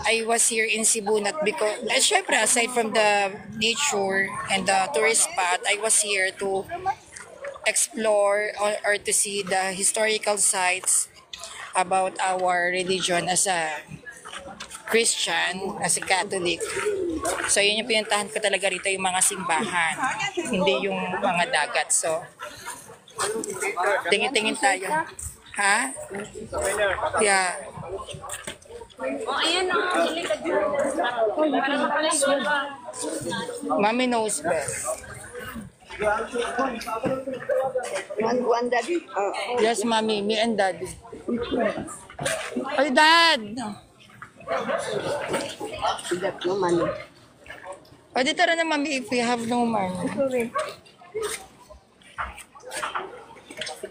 I was here in Cebu not because, syempre aside from the nature and the tourist spot, I was here to explore or to see the historical sites about our religion as a Christian, as a Catholic. So yun yung pinuntahan ko talaga rito, yung mga simbahan, hindi yung mga dagat. So tingin-tingin tayo. Ha? Yeah.
Oh, ayan o.
Mommy knows best.
One daddy?
Yes, mommy. Me and daddy. Ay, dad!
That no money.
Pwede tara na, mami, if we have no money.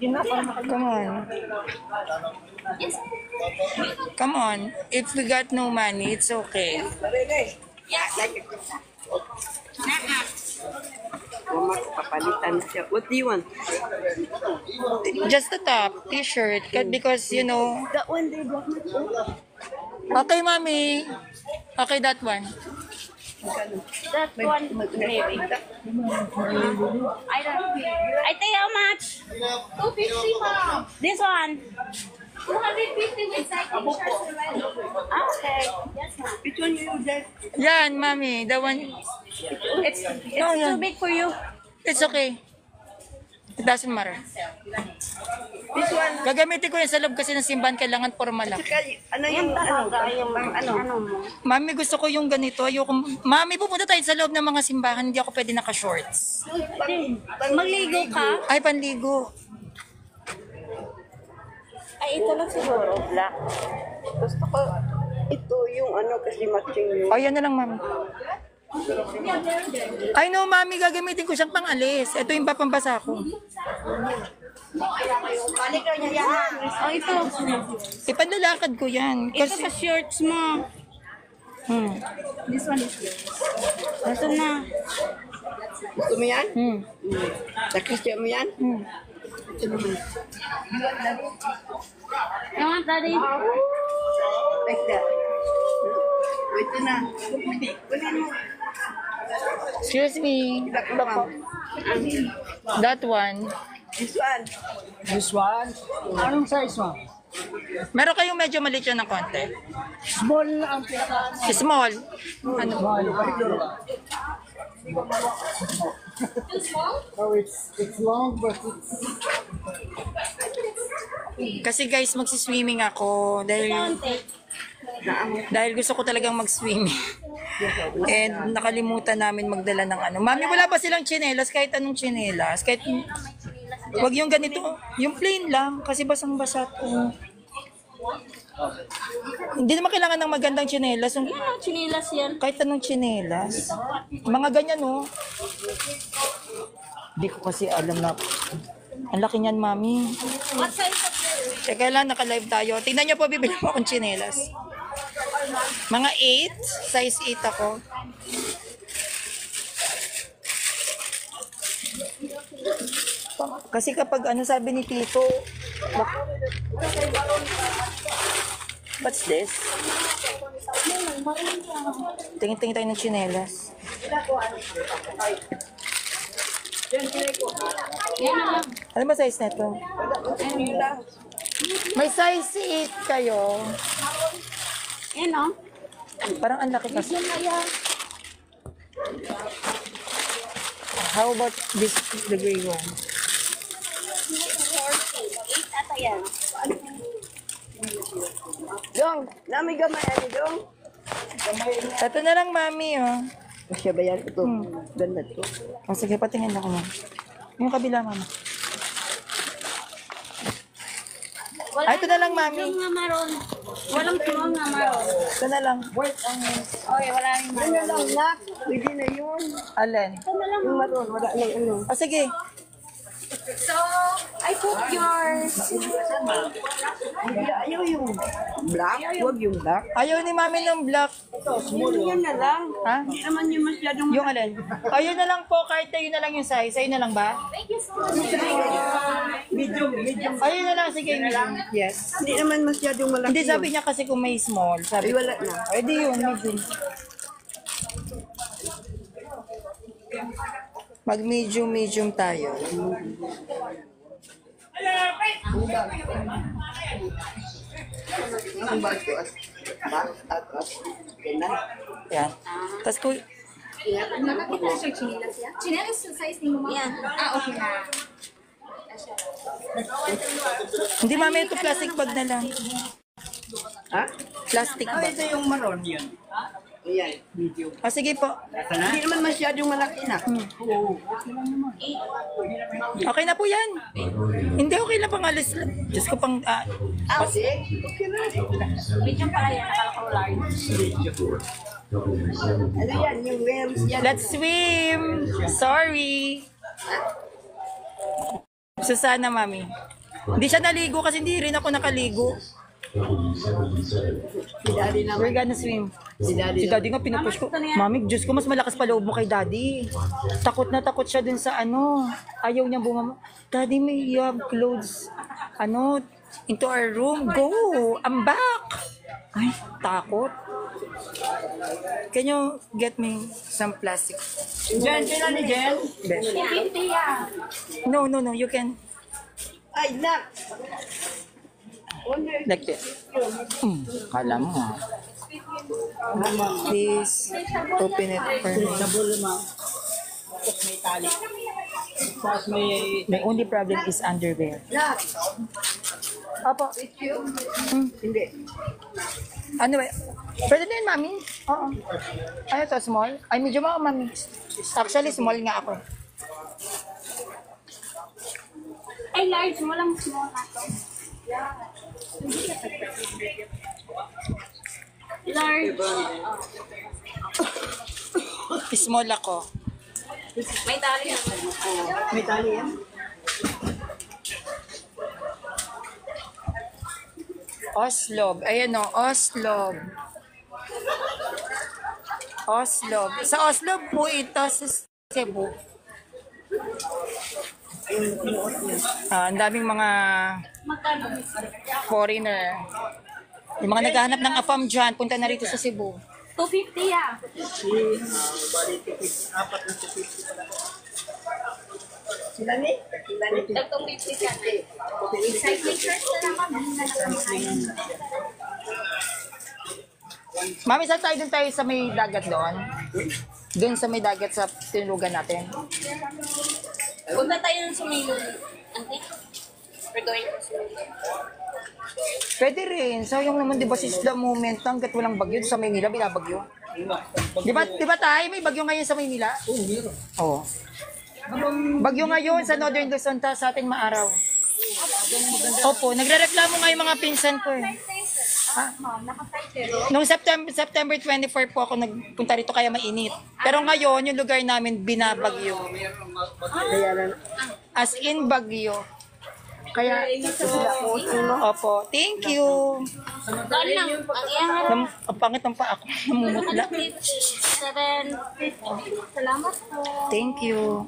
Come on. Come on. If we got no money, it's okay.
Mama, papalitan siya. What do you want?
Just the top, t-shirt. Because, you know.
That one they brought me.
Okay, mommy. Okay, that one.
That one, maybe. I think how much? 250, ma'am. This one? 250 with cycling shirts already. Okay. Yes, ma'am.
Which one you use?
Yan, mommy. The one.
It's
No,
too
yan.
big for you.
It's okay. It doesn't matter.
This one.
Gagamitin ko yan sa loob kasi ng simbahan kailangan formal lang.
Ano yung ano?
Mami, gusto ko yung ganito. Ayoko. Mami, pupunta tayo sa loob ng mga simbahan. Hindi ako pwede naka-shorts.
Magligo ka?
Ay, panligo.
Ay, ito lang siguro. Black.
Gusto ko ito yung ano kasi matching yung.
O, yan na lang, mami. Ay, no, mami, gagamitin ko siyang pang-alis. Ito yung papambasa ko.
Oh, ito.
Ipanlalakad ko yan.
Ito
Kasi,
sa shorts mo. This one is good. Ito na.
Gusto mo yan? Nakasya mo yan?
You want, Daddy?
Like that. Wait na. Kunin mo.
excuse me. That one.
This one.
This one, anong size mo?
Meron kayong medyo maliit yan ng konti.
Small ang pinaka.
Small. Ano?
Oh, it's long but it's
Kasi guys, magsiswimming ako dahil gusto ko talagang mag-swimming. And nakalimutan namin magdala ng ano. Mami, wala ba silang tsinelas? Kahit anong tsinelas? Kahit wag yung ganito. Yung plain lang. Kasi basang-basa to. Hindi naman kailangan ng magandang tsinelas.
Chinilas yan.
Kahit anong tsinelas. Mga ganyan, oh. Hindi ko kasi alam na. Ang laki niyan, mami.
What size of this?
Teka lang, naka-live tayo. Tingnan niyo po, bibili mo akong tsinelas. Mga 8. Size 8 ako. Kasi kapag ano sabi ni Tito, what's this? Tingin-tingin tayo ng tsinelas. Ano ba size nito? May size 8 kayo.
Yan, oh.
Parang ang laki kasi. How about this, the gray one?
8 ata yan.
Dong, nami gamay ani dong.
Ito na lang, mami, oh.
Kasi ba yan ito? Ganda to.
O, sige, patingin ako, mami. Yung kabila, mama. Ay, ito na lang, mami.
Yung nga maroon. Walang tulong nga maroon.
Ito na lang.
Okay, wala yung maroon.
Ano lang na? Pwede na yun.
Alin?
Ito na lang.
Yung maroon, wala lang ano.
O, sige.
So, I put yours.
Ayaw yung black. Huwag yung black.
Ayaw ni mami ng black.
Yun na lang.
Ha?
Hindi naman yung masyadong...
Yung alin? Ayun na lang po, kahit ayun na lang yung size. Ayun na lang ba?
Medium.
Ayun na lang, sige. Yes.
Hindi naman masyadong malaki.
Hindi, sabi niya kasi kung may small. Sabi
Ay, wala na.
Ay, di yun, medium. Mag-medium tayo. Yan. Tapos kung...
Nakakita na siya chinelas yan? Chinelas sa size ni mo, yan. Okay na.
Hindi mami, ito plastic bag na lang.
Ha?
Plastic bag.
Ito yung maroon yun. Ayan, medium.
Sige po.
Hindi naman masyadong malaki na.
Okay na po yan. Hindi, okay na pangalis. Diyos ko pang...
Kasi, okay na.
Medium pala yan, akala ko large.
Ano yan, yung wheels yan.
Let's swim! Sorry! Susana, mami. Hindi siya naligo kasi hindi rin ako nakaligo.
Si daddy naman.
We're gonna swim. Si daddy nga pinupush ko. Mami, Diyos ko, mas malakas pa loob mo kay daddy. Takot na takot siya dun sa ano. Ayaw niya bumama. Daddy, may you have clothes. Ano, into our room. Go! I'm back! Ay, takot. Can you get me some plastic?
Jen, sila ni Jen?
No, you can.
Ay, nak!
Like this. Kala mo. Please, open it for me. My only problem is underwear.
Nak!
Apo.
Hindi.
Ano ba? Pwede din, mami. Oo. Ano to, small? Ay, medyo ako, mami. Actually, small nga ako.
Ay, large. Walang small na to. Large.
Small ako.
May tali naman.
May tali yan?
Oslob. Ayan o, Oslob. Oslob. Sa Oslob po ito sa Cebu. Ang daming mga foreigner. Yung mga naghahanap ng AFAM dyan, punta na rito sa Cebu.
250 ah.
Sila ni?
Tagtong 50 siya. Cycling shirts na naman.
Mami, saan tayo dun tayo sa may dagat doon? Doon sa may dagat sa tinulugan natin.
Punta tayo ng Sumilo. Ante? We're going to Sumilo.
Pwede rin. Sayang naman, di ba, sis the moment hanggat walang bagyo sa Maynila, binabagyo. Di ba tayo, may bagyo ngayon sa Maynila? Oo. Bagyo ngayon sa Northern Luzon, sa ating maaraw. Opo, nagrereklamo nga yung mga pinsan ko eh. Noong September 24 po ako nagpunta rito kaya mainit. Pero ngayon, yung lugar namin binabagyo. As in bagyo. Kaya, opo, thank you. Ang pangit ng pa ako. Namumutla.
7. Salamat po.
Thank you.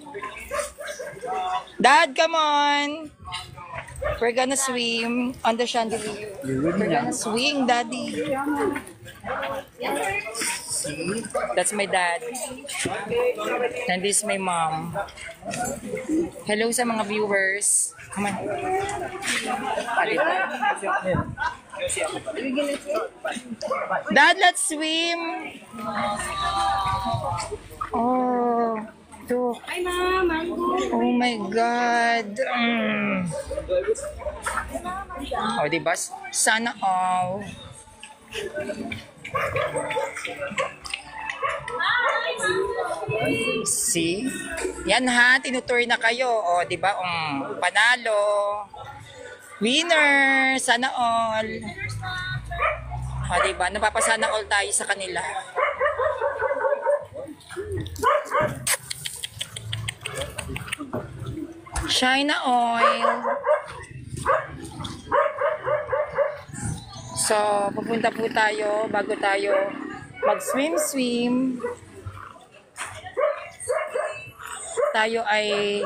Dad, come on. We're gonna swim on the chandelier. We're gonna swing, Daddy. See? That's my dad. And this is my mom. Hello sa mga viewers. Come on. Dad, let's swim. Oh. Ito.
Hi, Mom.
Oh my God. Oh, diba? Sana all. See? Yan ha, tinutur na kayo. O, diba? Panalo. Winner. Sana all. O, diba? Napapasana all tayo sa kanila. China oil. So, pupunta po tayo bago tayo mag-swim. Tayo ay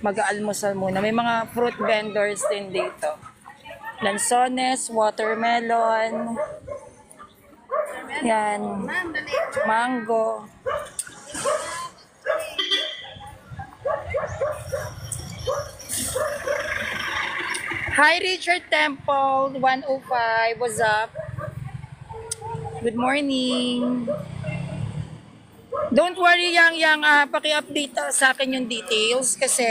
mag-aalmusal muna. May mga fruit vendors din dito. Lansones, watermelon, yan, mango. Hi Richard Temple 105, what's up? Good morning. Don't worry yang paki-update sa akin yung details kasi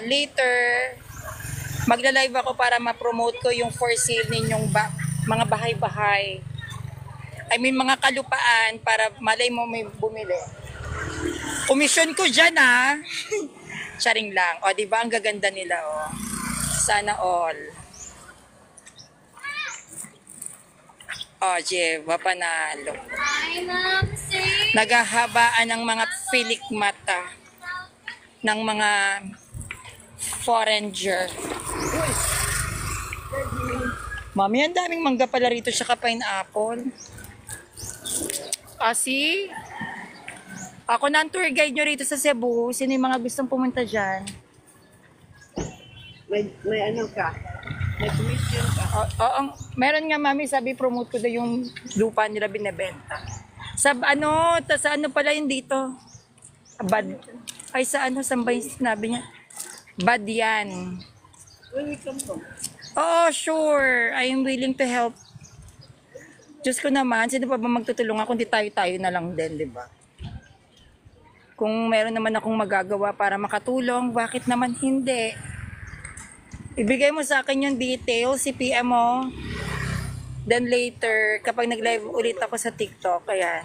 later magla-live ako para ma-promote ko yung for sale ninyong mga bahay-bahay. I mean mga kalupaan para malay mo may bumili. Komisyon ko dyan Charing lang. O, diba? Ang gaganda nila, Sana all. O, diba? Panalo. Naghahabaan ng mga pilikmata ng mga foreigner. Mami, ang daming mangga pala rito siya pineapple. See? Ako na ang tour guide nyo rito sa Cebu. Sino yung mga gustong pumunta dyan?
May ano ka? May commission ka?
Oo, meron nga mami, sabi promote ko daw yung lupa nila binebenta. Sa ano pala yun dito? Saan ba yung sinabi niya? Badyan.
Where we come from?
Oo, sure. I am willing to help. Diyos ko naman, sino pa ba magtutulungan kundi tayo na lang din, di ba? Kung meron naman akong magagawa para makatulong, bakit naman hindi? Ibigay mo sa akin yung details, si PM mo. Then later, kapag nag-live ulit ako sa TikTok, ayan,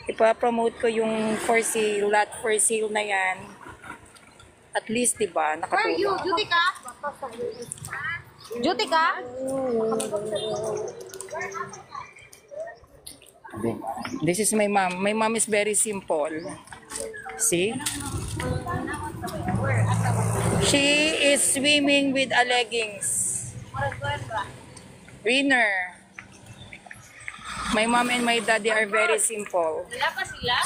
ipapromote ko yung for sale, lot for sale na yan. At least, diba, nakatulong.
Where are you? Duty ka? Duty ka?
This is my mom. My mom is very simple. See? She is swimming with a leggings. Winner. My mom and my daddy are very simple.
Wala pa sila?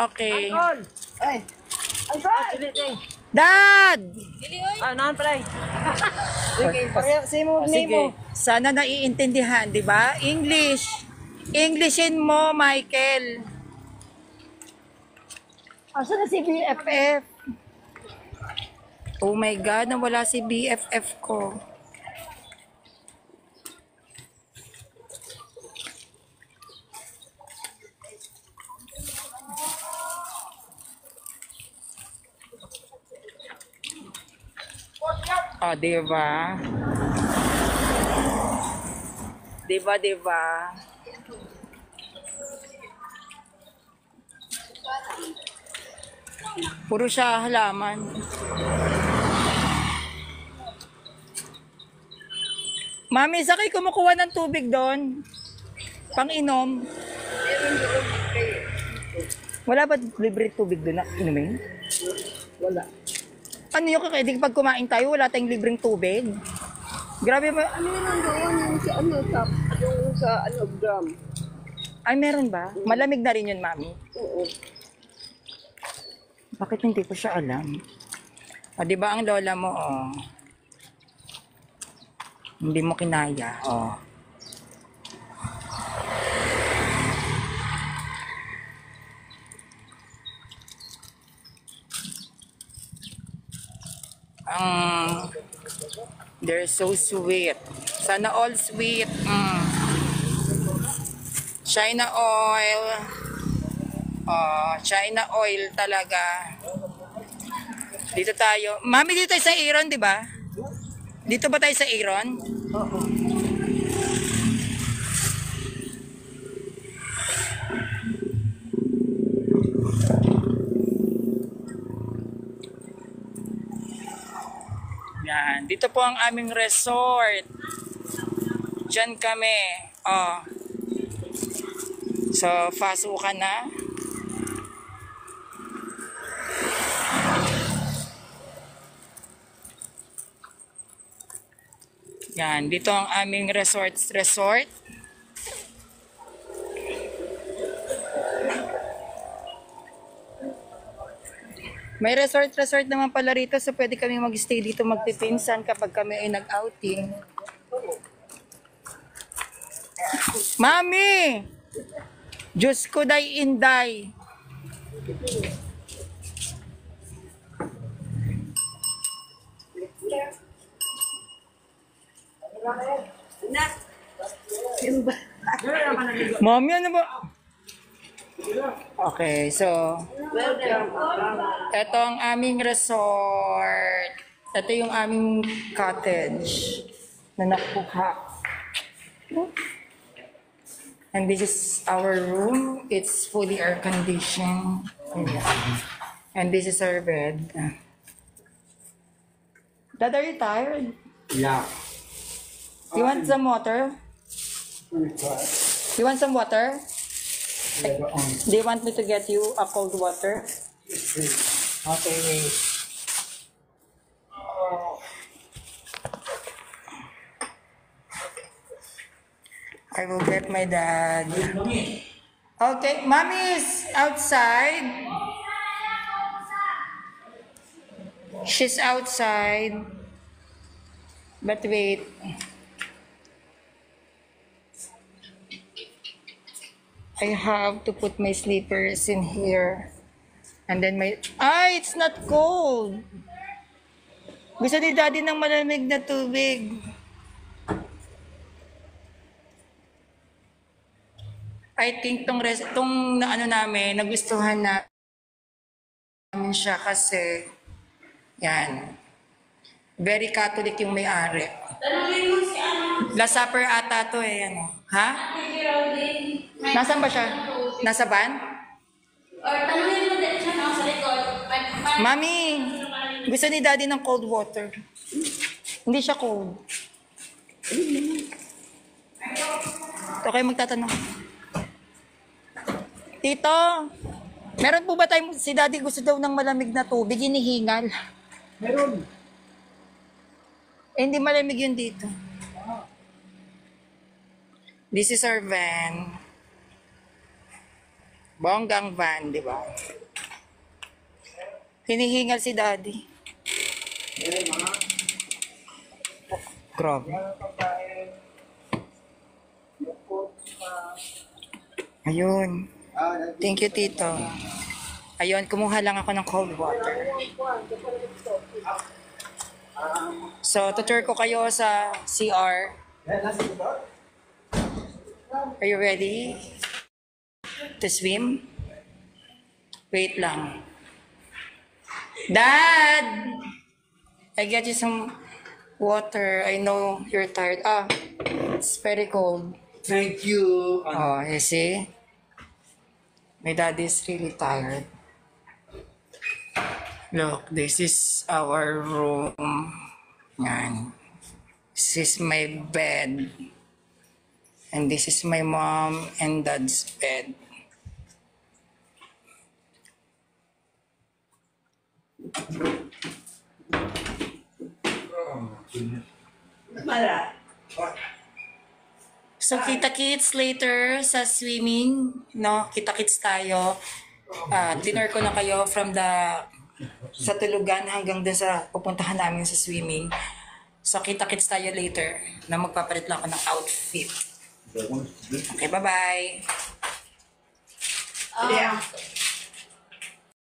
Okay.
Ay!
Dad!
Non-fry.
Sige. Sana naiintindihan, di ba? Englishin mo, Michael. Asa na si BFF? Oh my God, nawala si BFF ko. Oh, diba? Diba? Puro siya halaman. Mami, sakay kumukuha ng tubig doon. Pang-inom. Wala ba libre tubig doon na inumin?
Wala.
Ano yung kakaidi pag kumain tayo, wala tayong libreng tubig? Grabe ba?
Ano yun nandoon? Yung sa gram.
Ay, meron ba? Malamig na rin yun, Mami.
Oo.
Bakit hindi ko siya alam? O, di ba ang lola mo, hindi mo kinaya, they're so sweet. Sana all sweet. China oil. China oil talaga. Dito tayo. Mami, dito tayo sa Aaron, di ba? Dito ba tayo sa Aaron?
Oo.
Yan. Dito po ang aming resort. Diyan kami. So, pasukan na. Yan, dito ang aming resort. May resort naman pala rito, so pwede kami mag-stay dito magpipinsan kapag kami ay nag-outing. Mami! Diyos ko day inday. Mami, ano ba? Okay, so ito ang aming resort. Ito yung aming cottage na nakuha. And this is our room. It's fully air conditioned. And this is our bed. Dad, are you tired?
Yeah.
You want some water? You want some water? Do you want me to get you a cold water? Okay, wait. I will get my dad. Okay, mommy's outside. She's outside. But wait. I have to put my slippers in here. And then my... it's not cold. Gusto ni Daddy ng malamig na tubig. I think tong na ano namin, nagustuhan namin siya kasi yan. Very Catholic yung may-ari. Last Supper ata to eh, ano. Ha? Nasaan ba siya? Nasa van? Mami, gusto ni Daddy ng cold water. Hindi siya cold. Okay, magtatanong. Tito, meron po ba tayo, si Daddy gusto daw ng malamig na tubig, hinihingal?
Meron.
Hindi malamig yun dito. This is our van. Bonggang van, di ba? Hinihingal si Daddy. Grabe. Ayun. Thank you, Tito. Ayun, kumuha lang ako ng cold water. So, tutur ko kayo sa CR. Are you ready to swim? Wait lang. Dad! I get you some water. I know you're tired. It's very cold.
Thank you.
Oh, you see? My dad is really tired. Look, this is our room. Yan. This is my bed. And this is my mom and dad's bed. So, kita-kits later sa swimming, no? Kita-kits tayo. Dinner ko na kayo from sa tulugan hanggang dun sa pupuntahan namin sa swimming. So, kita-kits tayo later na magpapalit lang ako ng outfit. Okay, bye-bye.
Yeah.